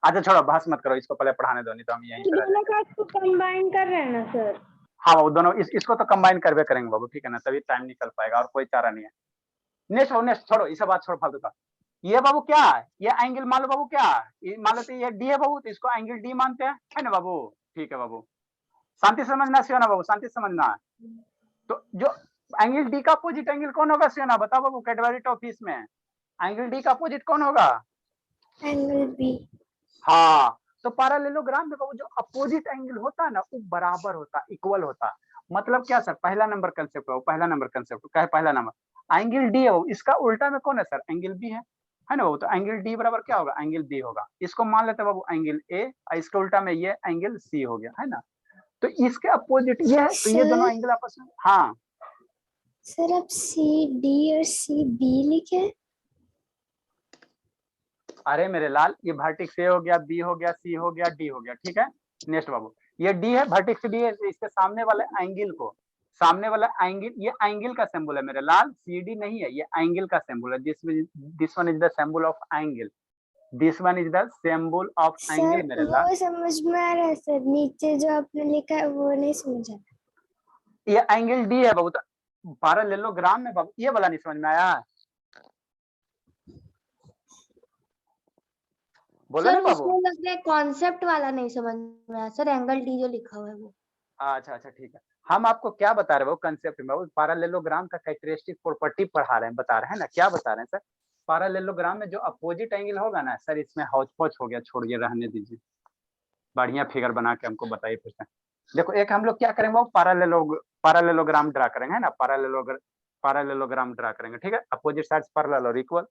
[SPEAKER 2] अच्छा छोड़ो बहस मत करो, इसको पहले पढ़ाने दो, नहीं तो हम यहीं पे रह
[SPEAKER 4] दोनों का इसको कंबाइन कर रहे हैं ना सर?
[SPEAKER 2] हाँ बाबू दोनों इसको तो कंबाइन करवे करेंगे बाबू, ठीक है ना, तभी टाइम निकल पाएगा, और कोई चारा नहीं है। नेक्स्ट छोड़ो, इसे बात छोड़ो फालतू का। ये बाबू क्या है, ये एंगल मान लो बाबू, क्या मान लेते ये डी है बाबू, तो इसको एंगल डी मानते हैं, है ना बाबू। ठीक है बाबू, शांति समझना सियाना बाबू, शांति समझना। तो जो एंगल डी का अपोजिट एंगल कौन होगा सियाना, बताओ बाबू, कैटेगरी ऑफिस में एंगल डी का अपोजिट कौन होगा,
[SPEAKER 3] एंगल बी।
[SPEAKER 2] हाँ, तो पैरेललोग्राम में बाबू जो अपोजिट एंगल होता है ना, वो बराबर होता, इक्वल होता। मतलब क्या सर, पहला नंबर कंसेप्ट है, पहला नंबर कंसेप्ट क्या है, पहला नंबर एंगल डी है वो, इसका उल्टा में कौन है सर, एंगल बी है ना बाबू, तो एंगल डी बराबर क्या होगा, एंगल बी होगा। इसको मान लेते हैं बाबू एंगल ए, और इसके उल्टा में ये एंगल सी हो गया, है ना। तो इसके अपोजिट ये है, तो ये दोनों एंगल आपस में, हाँ
[SPEAKER 3] सर अब सी डी और सी बी लिखे।
[SPEAKER 2] अरे मेरे लाल, ये वर्टेक्स ए हो गया, बी हो गया, सी हो गया, डी हो गया, ठीक है। नेक्स्ट बाबू, ये डी है, वर्टेक्स डी है, इसके सामने वाले एंगल को, सामने वाला एंगल, ये एंगल का सिंबल है मेरे लाल, सी डी नहीं है, ये एंगल का सिंबल है, this one is the symbol of angle, this one is the symbol of angle मेरे लाल।
[SPEAKER 3] वो समझ में आ रहा है सर, नीचे जो आपने लिखा है वो नहीं समझ आ रहा।
[SPEAKER 2] ये एंगल डी है बाबू, तो पैरेललोग्राम में बाबू ये वाला नहीं समझ में आया, बोलो ना
[SPEAKER 3] सर
[SPEAKER 2] बाबू।
[SPEAKER 3] उसमें लग रहा है कॉन्सेप्ट वाला नहीं समझ में आया सर, एंगल डी जो लिखा हुआ है वो।
[SPEAKER 2] अच्छा ठीक है, हम आपको क्या बता रहे हैं वो कंसेप्ट में, वो पैरेललोग्राम का कैरेक्टरिस्टिक प्रॉपर्टी पढ़ा रहे हैं, बता रहे हैं ना, क्या बता रहे हैं सर। पैरेललोग्राम में जो अपोजिट एंगल होगा ना सर, इसमें हौच पौच हो गया, छोड़िए रहने दीजिए, बढ़िया फिगर बना के हमको बताइए फिर से। देखो एक हम लोग क्या करेंगे वो पैरेललोग्राम ड्रा करेंगे, है ना, पैरेललोग्राम ड्रा करेंगे, ठीक है। अपोजिट साइड्स पैरेलल और इक्वल।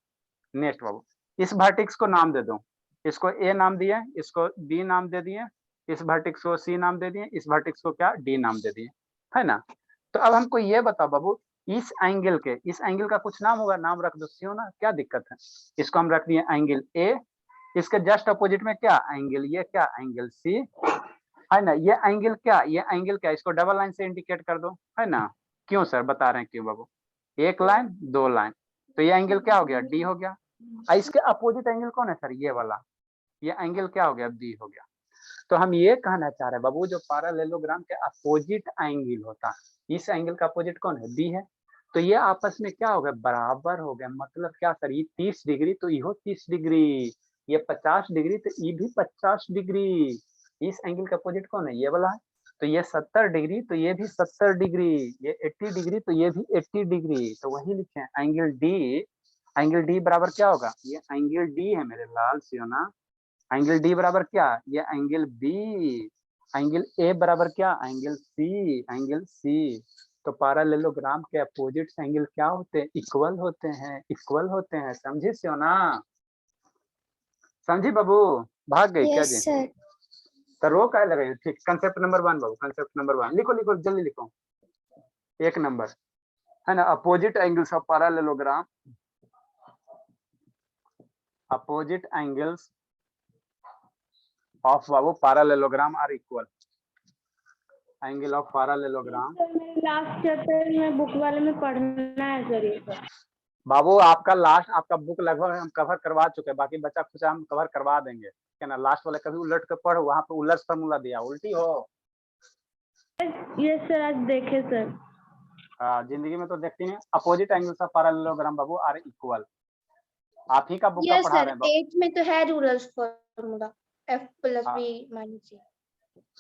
[SPEAKER 2] नेक्स्ट बाबू, इस वर्टेक्स को नाम दे दो, इसको ए नाम दिए, इसको बी नाम दे दिए, इस वर्टेक्स को सी नाम दे दिए, इस वर्टेक्स को क्या डी नाम दे दिए, है ना। तो अब हमको ये बताओ बाबू, इस एंगल का कुछ नाम होगा, नाम रख दो, सी हो ना, क्या दिक्कत है। इसको हम रख दिए एंगल ए, इसके जस्ट अपोजिट में क्या एंगल, ये क्या एंगल सी, है ना। ये एंगल क्या, इसको डबल लाइन से इंडिकेट कर दो, है ना। क्यों सर, बता रहे हैं क्यों बाबू, एक लाइन दो लाइन, तो ये एंगल क्या हो गया, डी हो गया। इसके अपोजिट एंगल कौन है सर, ये वाला, ये एंगल क्या हो गया, बी हो गया। तो हम ये कहना चाह रहे हैं बाबू, जो पैरेललोग्राम के अपोजिट एंगल होता है, इस एंगल का अपोजिट कौन है, बी है, तो ये आपस में क्या हो गया, बराबर हो गया। मतलब क्या सर, ये 30 डिग्री तो ये 30 डिग्री, ये 50 डिग्री तो ये भी 50 डिग्री। इस एंगल का अपोजिट कौन है, ये वाला है, तो ये 70 डिग्री तो ये भी 70 डिग्री, ये 80 डिग्री तो ये भी 80 डिग्री। तो वही लिखे एंगल डी बराबर क्या होगा, ये एंगल डी है मेरे लाल सियोना, एंगल डी बराबर क्या, ये एंगल बी, एंगल ए बराबर क्या, एंगल सी। तो पैरेललोग्राम के अपोजिट एंगल क्या होते हैं, इक्वल होते हैं, समझे सियोना, समझी बाबू, भाग गई क्या जी,
[SPEAKER 3] सर।
[SPEAKER 2] तो रो क्या लगे, ठीक। कंसेप्ट नंबर 1 बाबू, कंसेप्ट नंबर 1 लिखो जल्दी लिखो, 1 नंबर, है ना। Opposite angles of parallelogram, opposite angles of बाबू parallelogram are equal, angle of parallelogram.
[SPEAKER 4] Last chapter में बुक वाले में पढ़ना है सर ये सब।
[SPEAKER 2] बाबू आपका बुक लगभग हम कवर करवा चुके हैं, बाकी बचा खुचा हम कवर करवा देंगे, क्या ना। लास्ट वाले कभी उलट के पढ़ो, वहां पे उलट फार्मूला दिया, उल्टी हो।
[SPEAKER 4] यस सर, आज देखे सर।
[SPEAKER 2] जिंदगी में तो देखती नहीं। अपोजिट एंगल्स ऑफ पैरेललोग्राम बाबू आर इक्वल, आप ही का बुक का
[SPEAKER 3] यस
[SPEAKER 2] पढ़ा
[SPEAKER 3] सर,
[SPEAKER 2] रहे हैं
[SPEAKER 3] 8 में तो है rulers formula, f + b - c।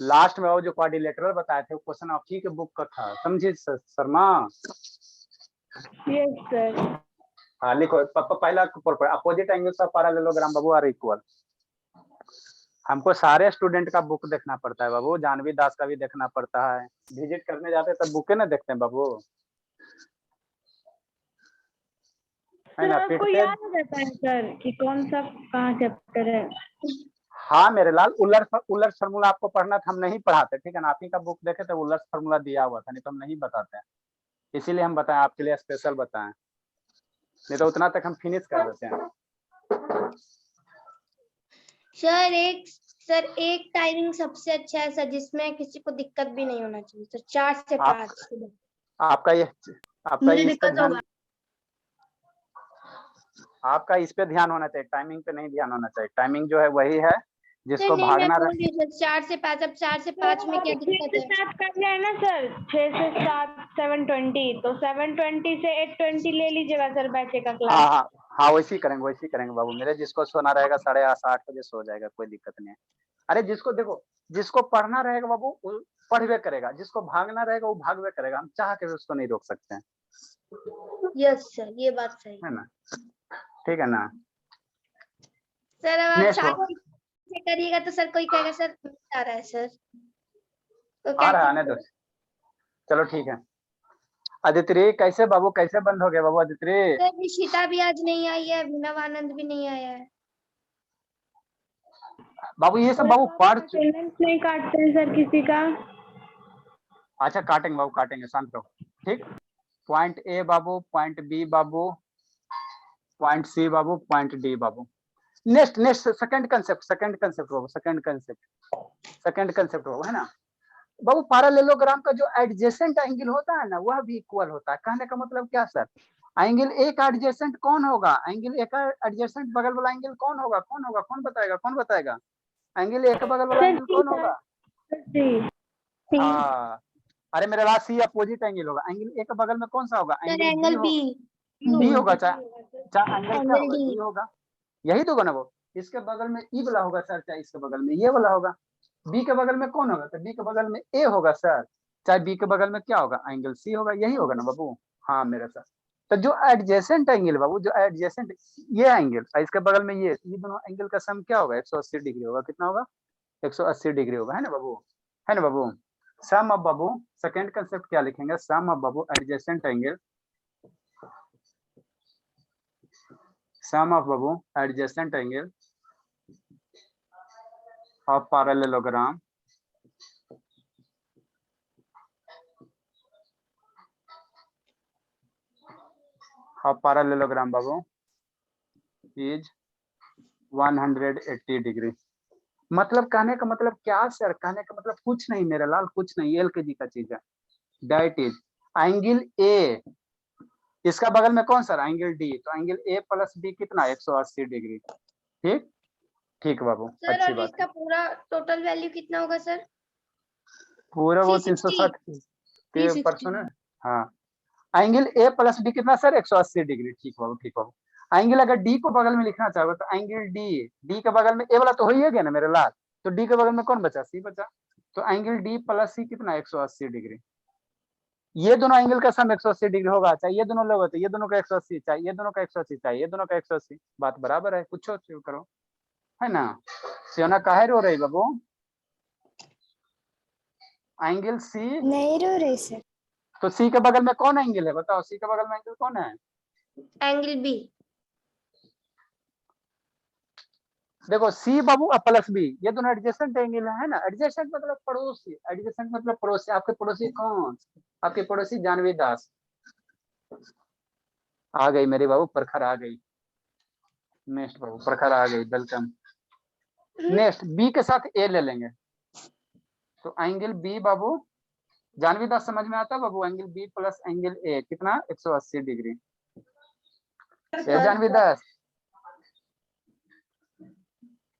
[SPEAKER 2] Last में वो जो क्वाड्रिलेटरल बताए थे, वो क्वेश्चन आप ही के बुक का था, समझिए शर्मा।
[SPEAKER 4] Yes sir.
[SPEAKER 2] हाँ लिखो, पहला अपोजिट एंगल्स ऑफ पैरेललोग्राम बाबू आर इक्वल। हमको सारे स्टूडेंट का बुक देखना पड़ता है बाबू, जानवी दास का भी देखना पड़ता है, विजिट करने जाते हैं तब बुके ना देखते हैं बाबू, है ना।
[SPEAKER 4] आपको याद हो जाता है सर कि कौन सा कहाँ चैप्टर है।
[SPEAKER 2] हाँ मेरे लाल, उलट फार्मूला आपको पढ़ना था, हम नहीं पढ़ाते, ठीक है ना। आप ही का बुक देखे तो उलट फार्मूला दिया हुआ था, नहीं तो हम नहीं बताते हैं, इसीलिए हम बताएं आपके लिए, स्पेशल बताएं, नहीं तो उतना तक हम फिनिश कर देते हैं।
[SPEAKER 3] सर एक टाइमिंग सबसे अच्छा है सर, जिसमें किसी को दिक्कत भी नहीं होना चाहिए सर, 4 से 5
[SPEAKER 2] आपका
[SPEAKER 3] मुझे दिक्कत होगा।
[SPEAKER 2] आपका इस पे ध्यान होना चाहिए, टाइमिंग पे नहीं ध्यान होना चाहिए। टाइमिंग जो है वही है जिसको
[SPEAKER 3] नहीं,
[SPEAKER 2] भागना
[SPEAKER 3] मैं बोल रही हूँ 4 से 5, अब 4 से 5 में क्या दिक्कत है।
[SPEAKER 4] 6 से 7 कर लिया है ना सर, 6 से 7 7:20, तो 7:20 से 8:20 ले लीजिएगा सर बैचे का क्लास।
[SPEAKER 2] हाँ वैसे ही करेंगे बाबू मेरे। जिसको सोना रहेगा 8:30 बजे सो जाएगा, कोई दिक्कत नहीं है। अरे जिसको पढ़ना रहेगा बाबू वो पढ़वे करेगा, जिसको भागना रहेगा वो भागवे करेगा, हम चाह के भी उसको नहीं रोक सकते हैं।
[SPEAKER 3] यस सर, ये बात सही
[SPEAKER 2] है ना, ठीक है ना
[SPEAKER 3] सर। अब आप 4 से करिएगा तो सर कोई कहेगा सर आ रहा है सर, तो
[SPEAKER 2] आ रहा है, आने दो, चलो ठीक है। अदिति कैसे बाबू, कैसे बंद हो गया बाबू अदिति?
[SPEAKER 3] सर निशिता भी आज नहीं आई है, अभिनव आनंद भी नहीं आया है
[SPEAKER 2] बाबू। ये सब बाबू पढ़
[SPEAKER 4] अटेंडेंस नहीं काटते हैं सर किसी का।
[SPEAKER 2] अच्छा काटेंगे बाबू, काटेंगे, शांत रहो, ठीक। पॉइंट ए बाबू, पॉइंट बी बाबू, पॉइंट सी बाबू, पॉइंट डी बाबू। नेक्स्ट सेकंड कंसेप्ट बाबू, है ना बाबू। पैरेललोग्राम का जो एडजेसेंट एंगल होता है ना, वह भी इक्वल होता है। कहने का मतलब क्या सर, एंगल ए का एडजेसेंट कौन होगा, एंगल ए का एडजेसेंट बगल वाला एंगल कौन होगा, कौन बताएगा एंगल ए के बगल वाला एंगल कौन होगा? हाँ, अरे मेरे पास सी अपोजिट एंगल होगा, एंगल ए के बगल में कौन सा होगा,
[SPEAKER 3] एंगल
[SPEAKER 2] बी होगा, चाहे एंगल डी होगा, यही तो होगा ना वो। इसके बगल में ई वाला होगा सर, चाहे इसके बगल में ये वाला होगा। बी के बगल में कौन होगा, तो बी के बगल में ए होगा सर, चाहे बी के बगल में क्या होगा, एंगल सी होगा, यही होगा ना बाबू। हाँ मेरे सर, तो जो एडजेसेंट एंगल बाबू, जो एडजेसेंट ये एंगल इसके बगल में ये दोनों एंगल का सम क्या होगा, 180 डिग्री होगा। कितना होगा, 180 डिग्री होगा, है ना बाबू। सम ऑफ बाबू, सेकंड कंसेप्ट क्या लिखेंगे, सम ऑफ बाबू एडजेसेंट एंगल सम ऑफ बाबू adjacent angle of parallelogram of parallelogram बाबू इज 180 डिग्री। मतलब कहने का मतलब क्या सर? कहने का मतलब कुछ नहीं मेरा लाल, कुछ नहीं, एल के जी का चीज है। दैट इज एंगल ए, इसका बगल में कौन सर? Angle D. तो एंगल ए प्लस बी कितना? 180 डिग्री। ठीक ठीक बाबू,
[SPEAKER 3] सर
[SPEAKER 2] अच्छी
[SPEAKER 3] और
[SPEAKER 2] बात
[SPEAKER 3] इसका
[SPEAKER 2] है।
[SPEAKER 3] पूरा टोटल वैल्यू कितना होगा सर?
[SPEAKER 2] पूरा वो
[SPEAKER 3] 360
[SPEAKER 2] 360 के ऊपर
[SPEAKER 3] 360
[SPEAKER 2] सुने। हाँ, एंगल ए प्लस बी कितना सर? 180 डिग्री। ठीक बाबू, ठीक बाबू। एंगल अगर डी को बगल में लिखना चाहोगे तो एंगल डी, डी के बगल में ए वाला तो हो ही गया ना मेरे लाल, तो डी के बगल में कौन बचा? सी बचा। तो एंगल डी प्लस सी कितना? 180 डिग्री। ये दोनों एंगल का सम 180 डिग्री होगा, चाहे ये दोनों लोग होते, ये दोनों का 180, चाहे ये दोनों का 180, चाहे ये दोनों का 180, बात बराबर है। पूछो करो, है ना? सियोना काहे रो रही बाबू? एंगल सी
[SPEAKER 5] नहीं रो रही सर।
[SPEAKER 2] तो सी के बगल में कौन एंगल है बताओ? सी के बगल में एंगल कौन है?
[SPEAKER 3] Angle B.
[SPEAKER 2] देखो सी बाबू और प्लस बी, ये दोनों एडजेसेंट एंगल है ना? एडजेसेंट मतलब पड़ोसी, एडजेसेंट मतलब पड़ोसी। आपके पड़ोसी कौन? आपके पड़ोसी जानवी दास। आ गई मेरी बाबू, प्रखर आ गई। नेक्स्ट बाबू, प्रखर आ गई, वेलकम। नेक्स्ट बी के साथ ए ले लेंगे, तो एंगल बी बाबू जानवी दास समझ में आता है बाबू? Angle B plus angle A कितना? 180 डिग्री। ये जानवी दास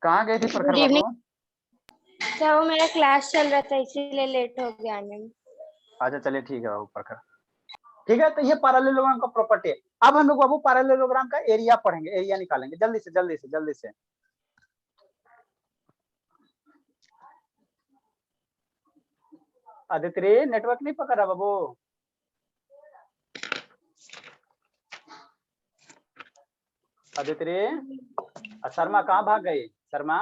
[SPEAKER 2] कहाँ गई थी प्रखर बाबू?
[SPEAKER 5] सर वो मेरा क्लास चल रहा था इसीलिए लेट हो गया आने में।
[SPEAKER 2] अच्छा चलिए ठीक है बाबू प्रखर। ठीक है, तो ये पैरेललोग्राम का प्रॉपर्टी है। अब हम लोग बाबू पैरेललोग्राम का एरिया पढ़ेंगे, एरिया निकालेंगे जल्दी से जल्दी से जल्दी से। आदित्य नेटवर्क नहीं पकड़ रहा बाबू। आदित्य, शर्मा कहाँ भाग गई? Sharma,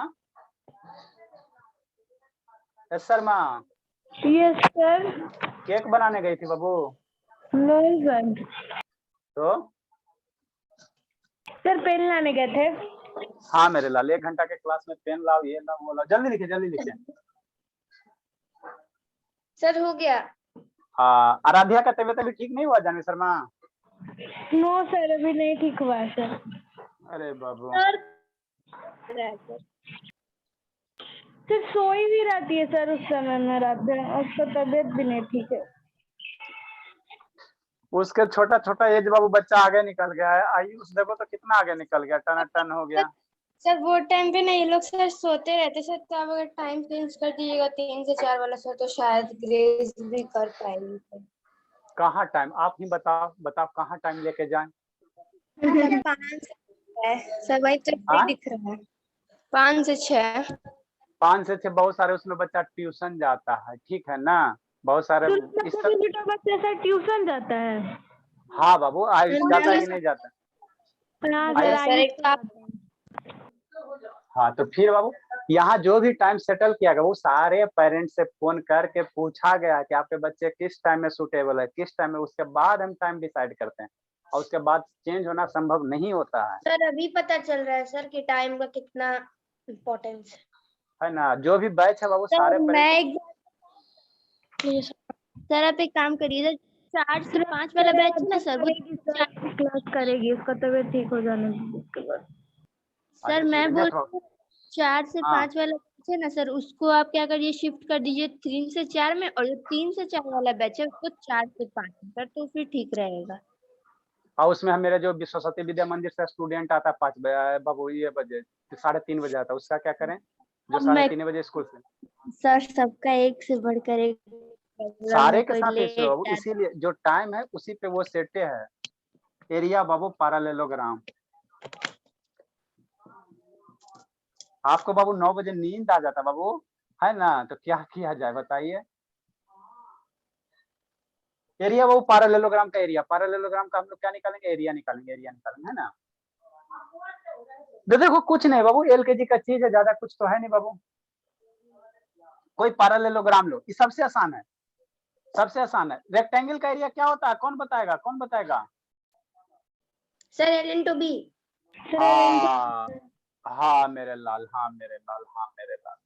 [SPEAKER 2] Sharma
[SPEAKER 4] yes sir.
[SPEAKER 2] Cake बनाने गई थी बाबू?
[SPEAKER 4] नहीं सर।
[SPEAKER 2] तो
[SPEAKER 4] सर पेन लाने गए थे।
[SPEAKER 2] हाँ मेरे लाल, 1 घंटा के क्लास में पेन लाओ, ये लाओ, वो लाओ, जल्दी लिखे जल्दी लिखे।
[SPEAKER 3] सर हो गया।
[SPEAKER 2] हाँ, आराध्या का तबीयत अभी ठीक नहीं हुआ जानवी शर्मा?
[SPEAKER 4] नो सर अभी नहीं ठीक हुआ है सर।
[SPEAKER 2] अरे बाबू,
[SPEAKER 4] सर सोई भी रहती है सर उस समय में, रात में उसका तबीयत भी नहीं ठीक है।
[SPEAKER 2] उसके छोटा छोटा एज बाबू बच्चा आगे निकल गया है। आयुष देखो तो कितना आगे निकल गया, टन टन हो गया।
[SPEAKER 5] सर वो टाइम पे ना ये लोग सर सोते रहते सर, तो आप अगर टाइम चेंज कर दीजिएगा 3 से 4 वाला सर तो शायद ग्रेस भी कर पाएंगे सर।
[SPEAKER 2] कहाँ टाइम? आप ही बताओ बताओ कहाँ टाइम लेके जाएं?
[SPEAKER 5] 5 से 6 सर, वही तो
[SPEAKER 2] हाँ?
[SPEAKER 5] दिख रहा है 5 से 6।
[SPEAKER 2] 5 से 6 बहुत सारे उसमें बच्चा ट्यूशन जाता है, ठीक है ना? बहुत सारे इस तरह।
[SPEAKER 4] बच्चा सर ट्यूशन जाता है।
[SPEAKER 2] हाँ बाबू, आयुष जाता है कि नहीं जाता?
[SPEAKER 4] हाँ
[SPEAKER 5] सर
[SPEAKER 4] सर
[SPEAKER 5] एक तो आप
[SPEAKER 2] हाँ तो फिर बाबू यहाँ जो भी टाइम सेटल किया गया वो सारे पेरेंट्स से फोन करके पूछा गया कि आपके बच्चे किस टाइम में सूटेबल है, किस टाइम में, उसके बाद हम टाइम डिसाइड करते हैं और उसके बाद चेंज होना संभव नहीं होता है।
[SPEAKER 3] सर अभी पता चल रहा है सर कि टाइम का कितना इम्पोर्टेंस
[SPEAKER 2] है ना? जो भी बैच है बाबू सारे
[SPEAKER 5] मैं सर आप एक काम करिए सर, 4 से 5 वाला बैच है ना सर, वो
[SPEAKER 4] क्लास करेगी उसका तबीयत ठीक हो जाने के बाद।
[SPEAKER 5] सर मैं बोल 4 से
[SPEAKER 2] हाँ।
[SPEAKER 5] 5 वाला बैच है ना सर, उसको आप क्या करिए शिफ्ट कर दीजिए 3 से 4 में, और जो 3 से 4 वाला बैच है उसको 4 से 5 में सर, तो फिर ठीक रहेगा।
[SPEAKER 2] और उसमें मेरे जो सरस्वती विद्या मंदिर से स्टूडेंट आता है 5 बजे बाबू, ये बजे 3:30 बजे आता है, उसका क्या करें? जो 3:30 बजे स्कूल से।
[SPEAKER 5] सर सबका एक से बढ़कर एक
[SPEAKER 2] सारे के साथ इश्यू बाबू, इसीलिए जो टाइम है उसी पे वो सेटे है। एरिया बाबू पैरेललोग्राम। आपको बाबू 9 बजे नींद आ जाता बाबू, है ना? तो क्या किया जाए बताइए? एरिया बाबू पैरेललोग्राम का एरिया, पैरेललोग्राम का हम लोग क्या निकालेंगे? एरिया निकालेंगे, एरिया निकालेंगे, है ना? देखो कुछ नहीं बाबू, एलकेजी का चीज है, ज्यादा कुछ तो है नहीं बाबू। कोई पैरेललोग्राम लो, ये सबसे आसान है, सबसे आसान है। रेक्टेंगल का एरिया क्या होता है? कौन बताएगा, कौन बताएगा?
[SPEAKER 3] Sir L into B।
[SPEAKER 2] हाँ मेरे लाल, हाँ मेरे लाल, हाँ मेरे लाल,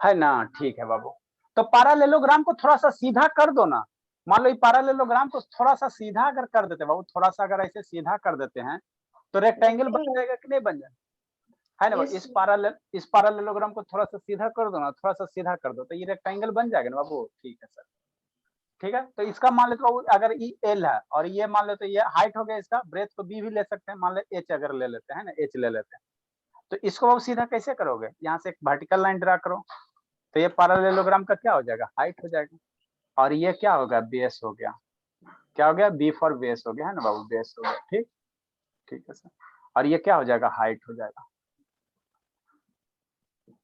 [SPEAKER 2] है ना। ठीक है बाबू, तो पैरालेलोग्राम को थोड़ा सा सीधा कर दो ना। मान लो ये पैरालेलोग्राम को थोड़ा सा सीधा अगर कर देते बाबू, थोड़ा सा अगर ऐसे सीधा कर देते हैं तो रेक्टेंगल बन जाएगा कि नहीं बन जाएगा, है ना बाबू। इस पैरालेलोग्राम को थोड़ा सा सीधा कर दो ना, थोड़ा सा सीधा कर दो तो ये रेक्टेंगल बन जाएगा ना बाबू। ठीक है सर, ठीक है। तो इसका मान लेते बाबू, अगर ई एल है और ये मान लेते ये हाइट हो गया, इसका ब्रेथ को बी भी ले सकते हैं, मान ले एच अगर ले लेते हैं ना, एच ले लेते हैं, तो इसको बाबू सीधा कैसे करोगे, यहाँ से एक वर्टिकल लाइन ड्रा करो, तो ये पैरालेलोग्राम का क्या हो जाएगा, हाइट हो जाएगा, और ये क्या होगा, बेस हो गया। क्या हो गया, बी फॉर बेस हो गया, है ना बाबू, बेस हो गया। ठीक, ठीक है सर। और ये क्या हो जाएगा, हाइट हो जाएगा।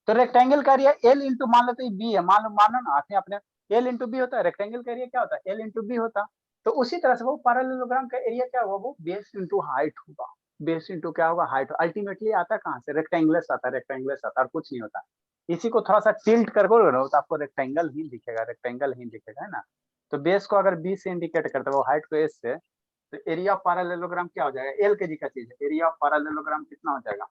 [SPEAKER 2] तो रेक्टेंगल का एरिया एल इंटू, मान लो तो ये बी है, मानो ना आपने अपने एल इंटू बी होता है, रेक्टेंगल का एरिया क्या होता है, एल इंटू बी होता। तो उसी तरह से वो पैरालेलोग्राम का एरिया क्या होगा, वो बेस इंटू हाइट होगा। बेस इंटू क्या होगा, हाइट। अल्टीमेटली आता कहाँ से, रेक्टेंगुलर आता है, रेक्टेंगुलर आता है और कुछ नहीं होता। इसी को थोड़ा सा टिल्ट कर बोलो ना तो आपको रेक्टेंगल ही दिखेगा, रेक्टेंगल ही दिखेगा, है ना। तो बेस को अगर बी से इंडिकेट करते हो, हाइट को एस से, तो एरिया ऑफ पैरालेलोग्राम क्या हो जाएगा, एल के जी का चीज है, एरिया ऑफ पैरालेलोग्राम कितना हो जाएगा,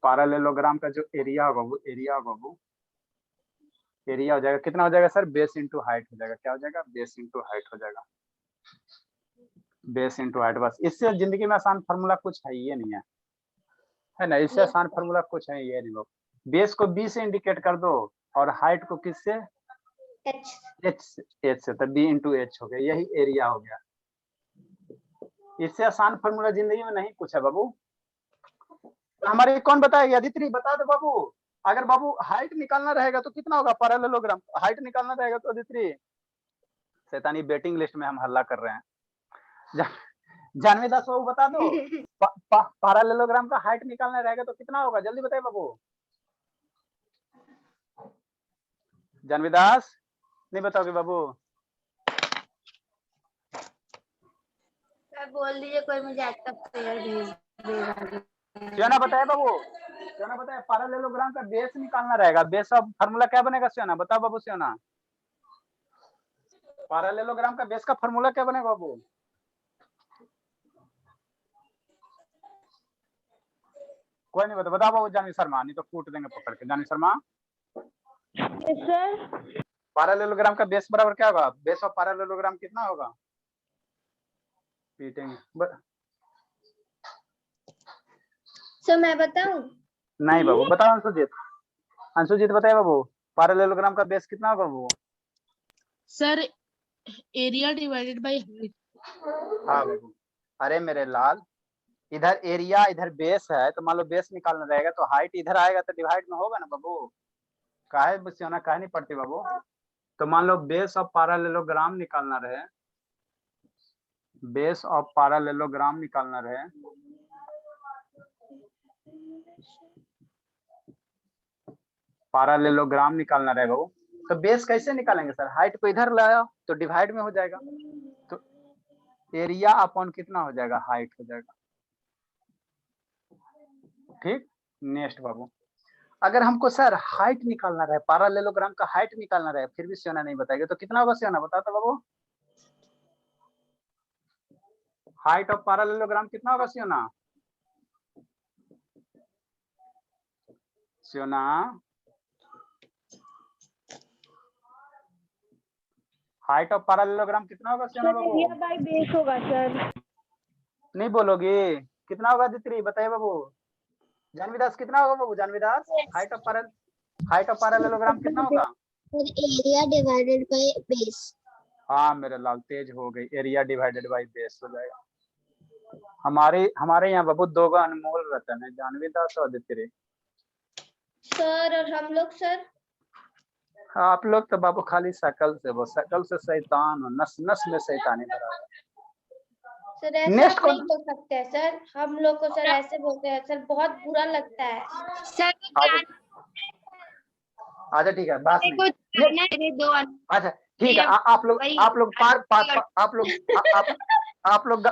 [SPEAKER 2] पैरालेलोग्राम का जो एरिया होगा वो एरिया होगा वो एरिया हो जाएगा, कितना हो जाएगा सर, बेस इंटू हाइट हो जाएगा। क्या हो जाएगा, बेस इंटू हाइट हो जाएगा, बेस इंटू हाइट। बस इससे जिंदगी में आसान फार्मूला कुछ है ये नहीं है ना, इससे आसान फार्मूला कुछ है ये नहीं। लोग बेस को बी से इंडिकेट कर दो और हाइट को किससे, एच से, तो बी इंटू एच हो गया, यही एरिया हो गया। इससे आसान फार्मूला जिंदगी में नहीं कुछ है बाबू। हमारे कौन बताएगा, अदिति बता दो बाबू। अगर बाबू हाइट निकालना रहेगा तो कितना होगा पैरालेलोग्राम, हाइट निकालना रहेगा तो अदिति, शैतानी बेटिंग लिस्ट में हम हल्ला कर रहे हैं। जानवी दास बाबू बता दो, पैरालेलोग्राम का हाइट निकालना रहेगा तो कितना होगा, जल्दी बताइए बाबू। जानवी दास नहीं बताओगे बाबू,
[SPEAKER 5] बोल दीजिए कोई मुझे एक्टिव प्लेयर भेज देगा।
[SPEAKER 2] सियाना बताए बाबू, सियाना बताए, पैरालेलोग्राम का बेस निकालना रहेगा, बेस ऑफ फार्मूला क्या बनेगा सियाना, बताओ बाबू सियाना। पैरालेलोग्राम का बेस का फार्मूला क्या बनेगा बाबू, कोई नहीं बता, बताओ बाबू। जानवी शर्मा, नहीं तो कूट देंगे पकड़ के। जानवी शर्मा,
[SPEAKER 4] सर
[SPEAKER 2] पैरालेलोग्राम का बेस बराबर क्या होगा, बेस ऑफ पैरालेलोग्राम कितना होगा, पीटेंगे।
[SPEAKER 3] सर मैं बताऊं,
[SPEAKER 2] नहीं बाबू, बताओ अंशुजीत, अंशुजीत बताइए बाबू, पैरालेलोग्राम का बेस कितना होगा बाबू।
[SPEAKER 6] Sir area divided by height.
[SPEAKER 2] हाँ बाबू, अरे मेरे लाल, इधर एरिया इधर बेस है, तो मान लो बेस निकालना रहेगा तो हाइट इधर आएगा तो डिवाइड में होगा ना बाबू, काहे बच्चियों काहे नहीं पड़ती बाबू। तो मान लो बेस ऑफ पैरालेलोग्राम निकालना रहे, बेस ऑफ पैरालेलोग्राम निकालना रहे, पैरालेलोग्राम निकालना रहेगा वो, तो बेस कैसे निकालेंगे सर, हाइट को इधर लाया तो डिवाइड में हो जाएगा, तो एरिया अपॉन कितना हो जाएगा, हाइट हो जाएगा। ठीक, नेक्स्ट बाबू, अगर हमको सर हाइट निकालना रहे, पैरालेलोग्राम का हाइट निकालना रहे, फिर भी सियाना नहीं बताएगा तो कितना होगा सियाना, बता तो बाबू। हाइट ऑफ पैरालेलोग्राम कितना होगा सियाना, सियाना हाइट ऑफ पैरालेलोग्राम कितना होगा सियाना बाबू,
[SPEAKER 4] एरिया बाय बेस होगा सर।
[SPEAKER 2] नहीं बोलोगी, कितना होगा दित्री बताइए बाबू। जानवी दास कितना होगा बाबू, जानवी दास, हाइट ऑफ पैरालेलोग्राम कितना होगा,
[SPEAKER 1] एरिया डिवाइडेड बाय बेस।
[SPEAKER 2] हाँ मेरे लाल तेज हो गई, एरिया डिवाइडेड बाय बेस हो जाएगा। हमारे यहाँ बाबू दो अनमोल रतन है, जानवी दास और दित्री।
[SPEAKER 3] सर और हम लोग सर,
[SPEAKER 2] आप लोग तो बाबू खाली शकल से, वो शकल से शैतान हो, नस नस में शैतानी भरा है।
[SPEAKER 3] सर ऐसा
[SPEAKER 2] नेक्स्ट
[SPEAKER 3] आप नहीं बोल सकते हैं सर, हम लोग को सर ऐसे बोलते हैं सर, बहुत बुरा लगता है सर।
[SPEAKER 2] अच्छा ठीक है, बात नहीं, अच्छा ठीक है, आप लोग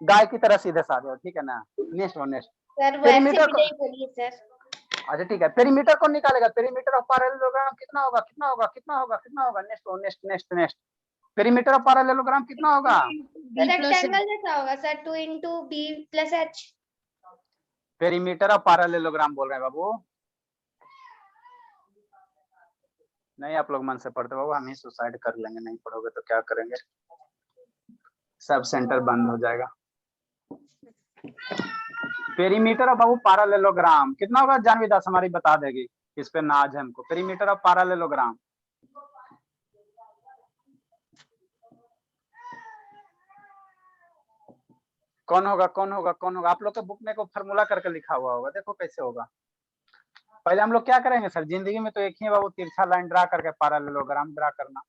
[SPEAKER 2] गाय की तरह सीधे साधे हो, ठीक है ना। नेक्स्ट वन, नेक्स्ट
[SPEAKER 3] सर वो ऐसे भी नहीं बोलिए सर।
[SPEAKER 2] अच्छा ठीक है, पेरीमीटर कौन निकालेगा, पेरीमीटर ऑफ पैरेललोग्राम कितना होगा, कितना होगा, कितना होगा, कितना होगा, next one, next next next perimeter of parallelogram कितना होगा?
[SPEAKER 3] रेक्टेंगल जैसा होगा sir, 2 into b plus h।
[SPEAKER 2] Perimeter of parallelogram बोल रहे हैं बाबू। नहीं आप लोग मन से पढ़ते बाबू, हम ही सुसाइड कर लेंगे, नहीं पढ़ोगे तो क्या करेंगे, सब सेंटर बंद हो जाएगा। पेरीमीटर ऑफ बाबू पैरेललोग्राम कितना होगा? जानवी दास हमारी बता देगी, इस पे नाज है हमको। पेरीमीटर ऑफ पैरेललोग्राम कौन होगा? कौन होगा? कौन होगा? आप लोग के बुक में को फार्मूला करके लिखा हुआ होगा, देखो कैसे होगा। पहले हम लोग क्या करेंगे सर, जिंदगी में तो एक ही बाबू तिरछा लाइन ड्रा करके पैरेललोग्राम ड्रा करना।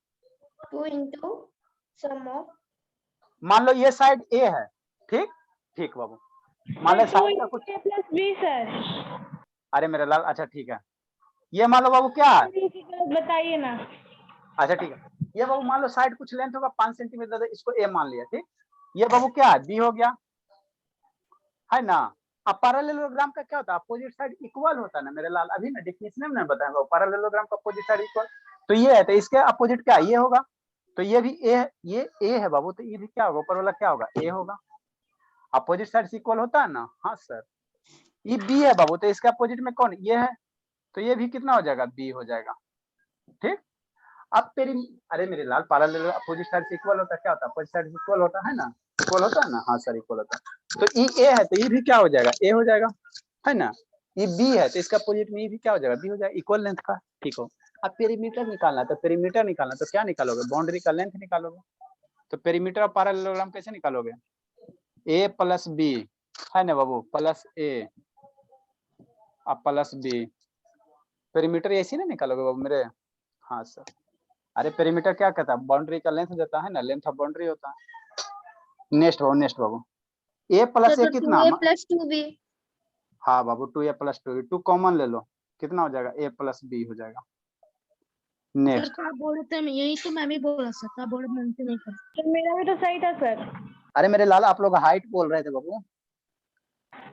[SPEAKER 3] 2 into sum of।
[SPEAKER 2] मान लो ये साइड ए है, ठीक ठीक बाबू, मान लो साइड का कुछ,
[SPEAKER 4] प्लस बी सर।
[SPEAKER 2] अरे मेरे लाल, अच्छा ठीक है, ये मान लो बाबू क्या है,
[SPEAKER 4] बताइए ना।
[SPEAKER 2] अच्छा ठीक है, ये बाबू मान लो साइड कुछ लेंथ होगा 5 सेंटीमीटर, इसको ए मान लिया, ठीक। ये बाबू क्या है? बी हो गया, है ना। अब पैरेललोग्राम का क्या होता है? अपोजिट साइड इक्वल होता है ना मेरे लाल, अभी ना डेफिनेशन में बताया पैरेललोग्राम का अपोजिट साइड इक्वल, तो ये है, तो इसके अपोजिट क्या ये होगा, तो ये भी ए है, ये ए है बाबू, तो ये भी क्या होगा, ऊपर वाला क्या होगा? ए होगा। अपोजिट साइड इक्वल होता है ना, हाँ सर। ये बी है बाबू, तो इसके अपोजिट में कौन? ये है, तो ये भी कितना हो जाएगा? बी हो जाएगा, ठीक। अब अरे मेरे लाल पैरेलल अपोजिट साइड से इक्वल होता है, क्या होता है? अपोजिट साइड से इक्वल होता है ना, इक्वल होता है ना, हाँ सर इक्वल होता है। तो ये ए है, तो ये भी क्या हो जाएगा? ए हो जाएगा, है ना। ये बी है, तो इसका अपोजिट में ये भी क्या हो जाएगा? बी हो जाएगा, इक्वल लेंथ का, ठीक हो। अब पेरीमीटर निकालना है, तो पेरीमीटर निकालना तो क्या निकालोगे? बाउंड्री का लेंथ निकालोगे। तो पेरीमीटर ऑफ पैरेललोग्राम कैसे निकालोगे? ए प्लस बी, है ना बाबू, प्लस ए अब प्लस बी, पेरीमीटर ऐसे ना निकालोगे बाबू मेरे, हाँ सर। अरे पेरीमीटर क्या कहता है? बाउंड्री का लेंथ देता है ना, लेंथ ऑफ बाउंड्री होता है। नेक्स्ट बाबू, नेक्स्ट बाबू, ए प्लस ए कितना?
[SPEAKER 3] 2a plus 2b।
[SPEAKER 2] हाँ बाबू 2a प्लस 2b, 2 कॉमन ले लो, कितना हो जाएगा? a प्लस b हो जाएगा। नेक्स्ट,
[SPEAKER 6] सर बोल रहे थे, यही तो मैं भी बोल रहा था, बोर्ड मन से नहीं कर।
[SPEAKER 4] तो मेरा भी तो सही था सर।
[SPEAKER 2] अरे मेरे लाल आप लोग हाइट बोल रहे थे बाबू।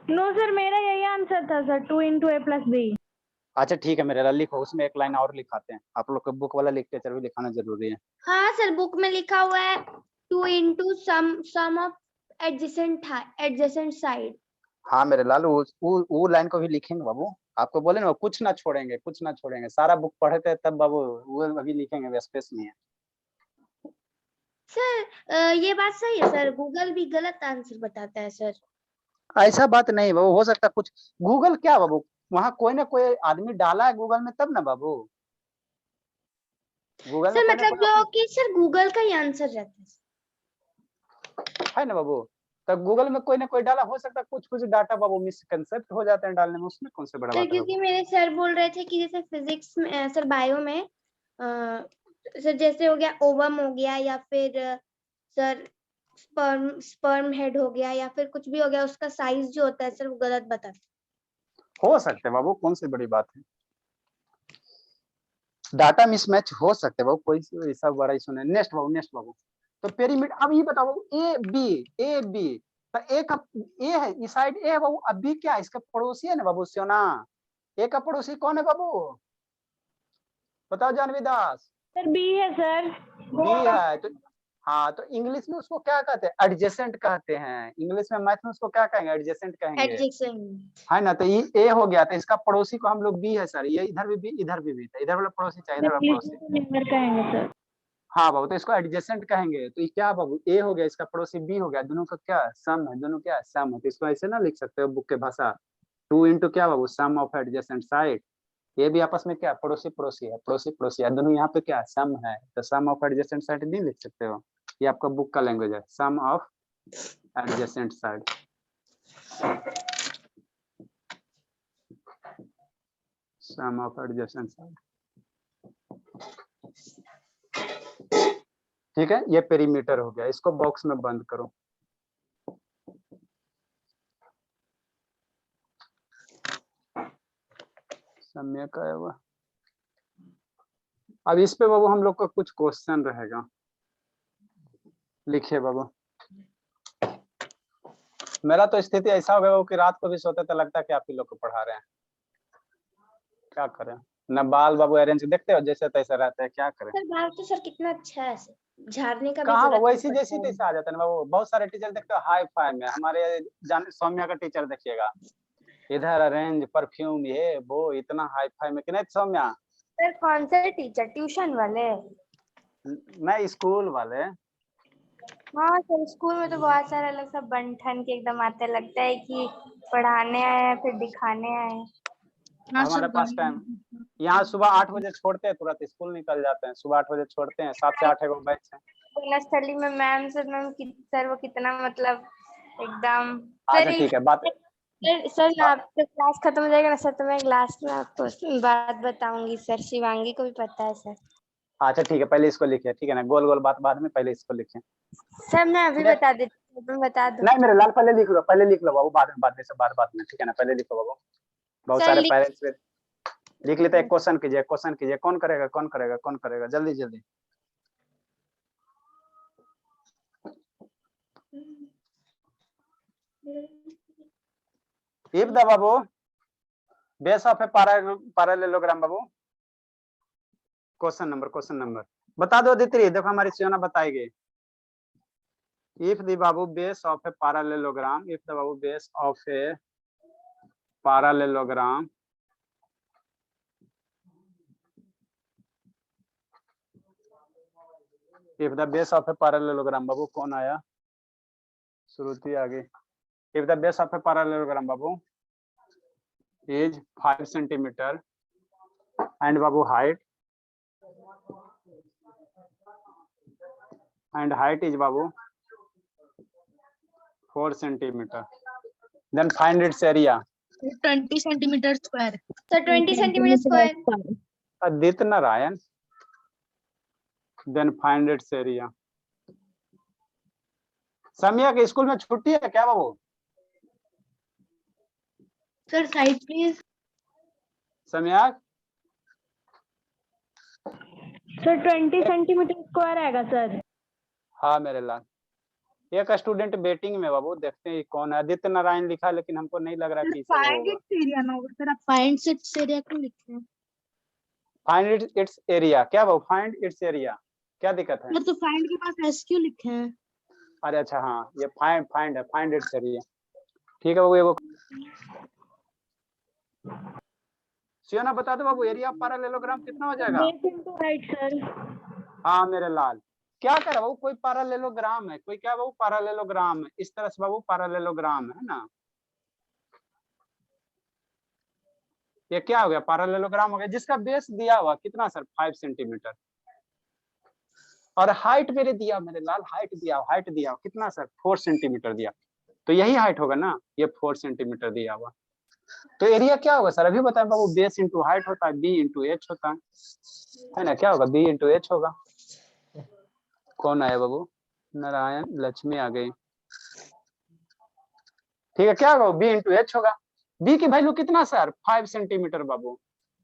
[SPEAKER 4] नो सर, मेरा यही आंसर था sir, 2 into a plus b।
[SPEAKER 2] अच्छा ठीक है मेरे लाल, लिखो, उसमें एक लाइन और लिखाते हैं, आप लोग को बुक वाला लिखते चलो, लिखाना जरूरी है।
[SPEAKER 3] हाँ सर, बुक में लिखा हुआ है 2 into sum of adjacent side।
[SPEAKER 2] हाँ मेरे लाल, वो लाइन को भी लिखेंगे बाबू, आपको बोले ना कुछ ना छोड़ेंगे, कुछ ना छोड़ेंगे, सारा बुक पढ़े थे तब बाबू, वो अभी लिखेंगे, स्पेस नहीं है।
[SPEAKER 3] सर ये बात सही है सर, गूगल भी गलत आंसर बताता है सर।
[SPEAKER 2] ऐसा बात नहीं बाबू, हो सकता कुछ, गूगल क्या बाबू, वहाँ कोई ना कोई आदमी डाला है गूगल में तब ना बाबू, गूगल
[SPEAKER 3] सर
[SPEAKER 2] में
[SPEAKER 3] मतलब जो कि सर गूगल का ही आंसर रहता
[SPEAKER 2] है ना बाबू, तब गूगल में कोई ना कोई डाला, हो सकता कुछ कुछ डाटा बाबू मिसकंसेप्ट हो जाते हैं डालने में, उसमें कौन से बड़ा
[SPEAKER 3] सर।
[SPEAKER 2] बात है।
[SPEAKER 3] क्योंकि मेरे सर बोल रहे थे कि जैसे फिजिक्स में सर, बायो में सर जैसे हो गया ओवम हो गया, या फिर सर स्पर्म हेड हो गया, या फिर कुछ भी हो गया, उसका साइज जो होता है सर वो गलत बताते।
[SPEAKER 2] हो सकते बाबू, कौन सी बड़ी बात है, डाटा मिसमैच हो सकते बाबू, कोई ऐसा बड़ा इशू नहीं। नेक्स्ट बाबू, नेक्स्ट बाबू, तो पेरीमीटर, अब ये बताओ बाबू, ए बी, तो ए का ए है, इस साइड ए है बाबू, अब बी क्या है? इसका पड़ोसी है ना बाबू, सोना। ए का पड़ोसी कौन है बाबू, बताओ जानवी दास।
[SPEAKER 4] सर बी है सर।
[SPEAKER 2] बी है, तो हाँ, तो इंग्लिश में उसको क्या कहते हैं? एडजेसेंट कहते हैं, इंग्लिश में, मैथ में उसको क्या कहेंगे? एडजेसेंट कहेंगे,
[SPEAKER 3] एडजेसेंट,
[SPEAKER 2] है ना। तो ये ए हो गया, तो इसका पड़ोसी को हम लोग बी है सर, ये इधर भी बी, इधर भी बी, इधर वाला पड़ोसी चाहिए, इधर वाला पड़ोसी,
[SPEAKER 4] नेबर कहेंगे सर।
[SPEAKER 2] हाँ बाबू, तो इसको एडजेसेंट कहेंगे। तो ये क्या बाबू, ए हो गया, इसका पड़ोसी बी हो गया, दोनों का क्या सम है, दोनों क्या सम है, तो इसको ऐसे ना लिख सकते हो बुक के भाषा, 2 into क्या बाबू, सम ऑफ एडजेसेंट साइड। ये भी आपस में क्या, पड़ोसी पड़ोसी है, पड़ोसी पड़ोसी है, दोनों यहाँ पे क्या सम है, तो सम ऑफ एडजेसेंट साइड नहीं लिख सकते हो, ये आपका बुक का लैंग्वेज है, sum of adjacent side. Sum of adjacent side, ठीक है। ये पेरीमीटर हो गया, इसको बॉक्स में बंद करो। समय का है वो, अब इस पे बाबू हम लोग का कुछ क्वेश्चन रहेगा, लिखिए बाबू। मेरा तो स्थिति ऐसा हो गया कि रात को भी सोते तो लगता है कि आप ही लोग को पढ़ा रहे हैं, क्या करें, न बाल बाबू अरेंज देखते हो, जैसे तैसे रहते हैं, क्या करें।
[SPEAKER 3] सर बाल तो सर कितना अच्छा है सर। झाड़ने का भी
[SPEAKER 2] कहाँ
[SPEAKER 3] जरूरत
[SPEAKER 2] वैसी
[SPEAKER 3] नहीं
[SPEAKER 2] जैसी
[SPEAKER 3] पड़ता है।
[SPEAKER 2] तैसे आ जाता है ना बाबू। बहुत सारे टीचर देखते हो हाई फाई में, हमारे सौम्या का टीचर देखिएगा, इधर अरेंज परफ्यूम ये वो, इतना हाई फाई में कि नहीं सौम्या?
[SPEAKER 3] सर कौन से टीचर, ट्यूशन वाले?
[SPEAKER 2] मैं स्कूल वाले।
[SPEAKER 3] हाँ सर, स्कूल में तो बहुत सारे लोग सब बन ठन के एकदम आते, लगता है कि पढ़ाने आए हैं फिर दिखाने आए हैं।
[SPEAKER 6] हाँ सर
[SPEAKER 2] हमारे पास टाइम, यहाँ सुबह 8 बजे छोड़ते हैं, तुरंत स्कूल निकल जाते हैं, सुबह 8 बजे छोड़ते हैं, 7 से 8 है वो बैच है।
[SPEAKER 3] नर्सरी में मैम सर वो कितना मतलब एकदम।
[SPEAKER 2] अच्छा ठीक है बात।
[SPEAKER 3] सर ना आपका क्लास खत्म हो जाएगा ना सर, तो मैं लास्ट में आपको बात बताऊंगी सर, शिवांगी को भी पता है सर।
[SPEAKER 2] अच्छा ठीक है, पहले इसको लिखिए, ठीक है ना, गोल गोल बात बाद में, पहले इसको लिखिए।
[SPEAKER 3] सर मैं अभी बता देती हूँ, तुम बता दो।
[SPEAKER 2] नहीं मेरे लाल पहले लिख लो, पहले लिख लो बाबू, बाद में सब बात में, ठीक है ना, पहले लिखो बाबू। बहुत
[SPEAKER 3] सर
[SPEAKER 2] सारे
[SPEAKER 3] लिख
[SPEAKER 2] पेरेंट्स लिख लेते हैं। क्वेश्चन कीजिए, क्वेश्चन कीजिए, कौन करेगा कौन करेगा कौन करेगा, जल्दी जल्दी। इफ द बाबू बेस ऑफ ए पैरेललोग्राम बाबू, क्वेश्चन नंबर बता दो दित्री, देखो हमारी सियोना बताएगी। इफ द बाबू base of a parallelogram, if the बाबू base of a parallelogram if the base of a parallelogram बाबू, कौन आया? श्रुति आ गई। If the base of a parallelogram बाबू is 5 centimeter and babu height is babu 4 centimeter, then find its area.
[SPEAKER 6] 20 centimetre square.
[SPEAKER 3] Sir 20 centimetre square.
[SPEAKER 2] Aditya Narayan, then find its area. Samiya के school में छुट्टी है क्या बाबू?
[SPEAKER 6] Sir side please.
[SPEAKER 2] Samiya
[SPEAKER 4] sir 20 centimetre square आएगा sir.
[SPEAKER 2] हाँ मेरे लाल, एक स्टूडेंट वेटिंग में बाबू, देखते हैं कौन है। आदित्य नारायण लिखा, लेकिन हमको नहीं लग रहा कि इसे वो
[SPEAKER 6] फाइंड
[SPEAKER 2] होगा।
[SPEAKER 6] इट्स एरिया ना होगा सर, आप फाइंड इट्स एरिया क्यों लिखते हैं?
[SPEAKER 2] फाइंड इट्स एरिया क्या बाबू? फाइंड इट्स एरिया क्या दिक्कत है?
[SPEAKER 6] सर तो फाइंड के पास एस क्यों लिखे हैं?
[SPEAKER 2] अरे अच्छा हाँ, ये फाइंड है, फाइंड इट्स एरिया, ठीक है बाबू। वो सियोना बता दो बाबू, एरिया ऑफ पैरेललोग्राम कितना हो जाएगा?
[SPEAKER 4] Base into height sir.
[SPEAKER 2] हाँ मेरे लाल, क्या कर बाबू, कोई पैरेललोग्राम है, कोई क्या बाबू पैरेललोग्राम है, इस तरह से बाबू पैरेललोग्राम है ना, ये क्या हो गया? पैरेललोग्राम हो गया, जिसका बेस दिया हुआ कितना सर? 5 सेंटीमीटर, और हाइट मेरे दिया, मेरे लाल हाइट दिया कितना सर? 4 सेंटीमीटर दिया, तो यही हाइट होगा ना, ये 4 सेंटीमीटर दिया हुआ। तो एरिया क्या होगा सर? अभी बताएं बाबू, बेस इंटू हाइट होता है, बी इंटू एच होता है ना, क्या होगा? बी इंटू एच होगा। कौन आया बाबू? नारायण, लक्ष्मी आ गई, ठीक है, क्या होगा? बी इंटू एच होगा। बी की वैल्यू कितना सर? 5 सेंटीमीटर बाबू।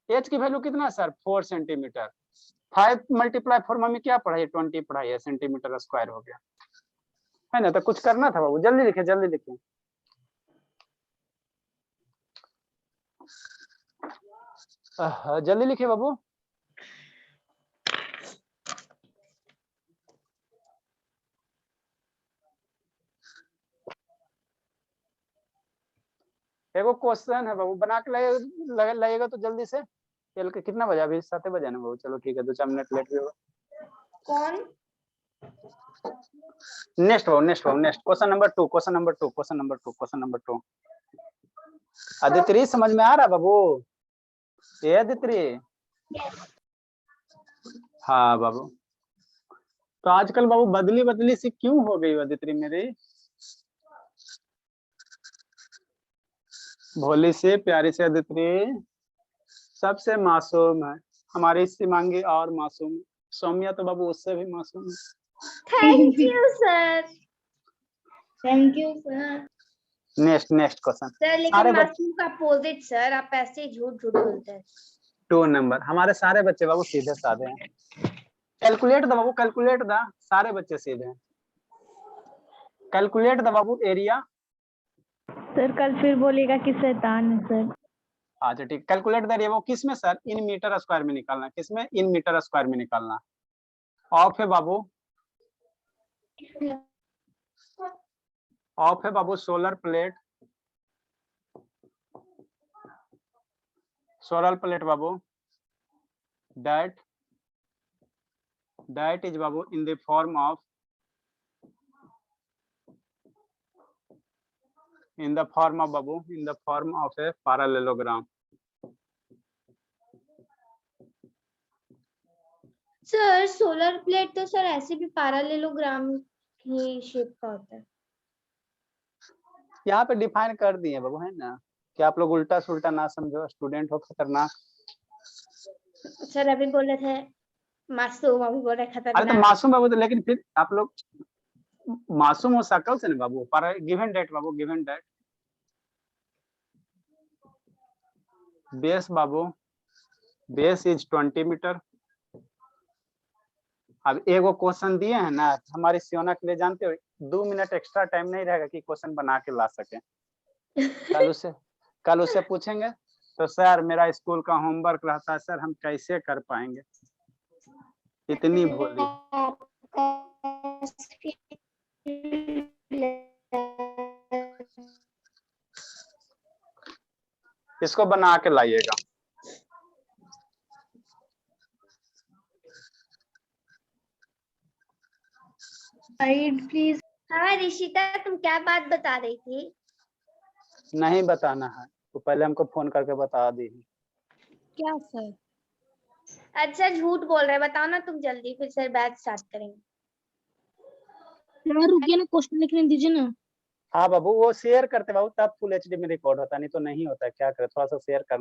[SPEAKER 2] एच की वैल्यू कितना सर? 4 सेंटीमीटर। 5 मल्टीप्लाई 4 मम्मी क्या पढ़ाई? 20 पढ़ाई है, सेंटीमीटर स्क्वायर हो गया है ना। तो कुछ करना था बाबू, जल्दी लिखे जल्दी लिखे। जल्दी लिखिए बाबू। एगो क्वेश्चन है बाबू, बना के लगेगा तो जल्दी से। चल के कितना बजा? अभी 7 बजे ना बाबू, चलो ठीक है, 2-4 मिनट लेट भी होगा।
[SPEAKER 3] कौन?
[SPEAKER 2] नेक्स्ट क्वेश्चन नंबर 2 आदित्य समझ में आ रहा बाबू? ये आदित्य, हाँ बाबू। तो आजकल बाबू बदली सी क्यों हो गई आदित्य मेरी? भोली से प्यारी से आदित्य सबसे मासूम है, हमारी शिवांगी और मासूम, सौम्या तो बाबू उससे भी मासूम है।
[SPEAKER 3] Thank you sir, thank you sir.
[SPEAKER 2] Next question
[SPEAKER 3] sir लेकिन मासूम का अपोजिट सर, आप ऐसे झूठ बोलते हैं।
[SPEAKER 2] 2 नंबर, हमारे सारे बच्चे बाबू सीधे साधे हैं। Calculate the Babu, calculate the, सारे बच्चे सीधे हैं। Calculate the Babu area.
[SPEAKER 4] Sir कल फिर बोलेगा कि शैतान है सर।
[SPEAKER 2] अच्छा ठीक, कैलकुलेट द एरिया वो किस में सर? इन मीटर स्क्वायर में निकालना, किसमें? इन मीटर स्क्वायर में निकालना। ऑफ है बाबू ऑफ है बाबू सोलर प्लेट, बाबू that is babu in the form of babu in the form of a parallelogram.
[SPEAKER 3] Sir solar plate तो सर ऐसे भी पैरेललोग्राम की शेप का होता है।
[SPEAKER 2] यहाँ पे डिफाइन कर दिए बाबू, है ना, कि आप लोग उल्टा सुल्टा ना समझो, स्टूडेंट हो खतरनाक।
[SPEAKER 3] सर अभी बोले थे मासूम, अभी बोल रहे
[SPEAKER 2] अरे तो
[SPEAKER 3] खतरनाक।
[SPEAKER 2] मासूम बाबू, तो लेकिन फिर आप लोग मासूम हो शकल से ना बाबू। पर गिवन डेट बाबू, गिवन डेट बेस बाबू, बेस इज 20 मीटर। अब एगो क्वेश्चन दिए हैं ना, हमारी सियोना के लिए जानते हो 2 मिनट एक्स्ट्रा टाइम नहीं रहेगा कि क्वेश्चन बना के ला सके। कल उससे पूछेंगे तो सर मेरा स्कूल का होमवर्क रहता है सर, हम कैसे कर पाएंगे, इतनी भोली। इसको बना के लाइएगा।
[SPEAKER 3] प्लीज। हाँ ऋषिता, तुम क्या बात बता रही थी?
[SPEAKER 2] नहीं बताना है तो पहले हमको फोन करके बता दी।
[SPEAKER 6] क्या सर?
[SPEAKER 3] अच्छा झूठ बोल रहे, बताओ ना तुम जल्दी, फिर सर बैच स्टार्ट करेंगे।
[SPEAKER 6] यार रुकिए ना, क्वेश्चन लिखने दीजिए ना।
[SPEAKER 2] हाँ बाबू, वो शेयर करते बाबू तब फुल एचडी में रिकॉर्ड होता, नहीं तो नहीं होता। क्या करे, थोड़ा सा शेयर करना।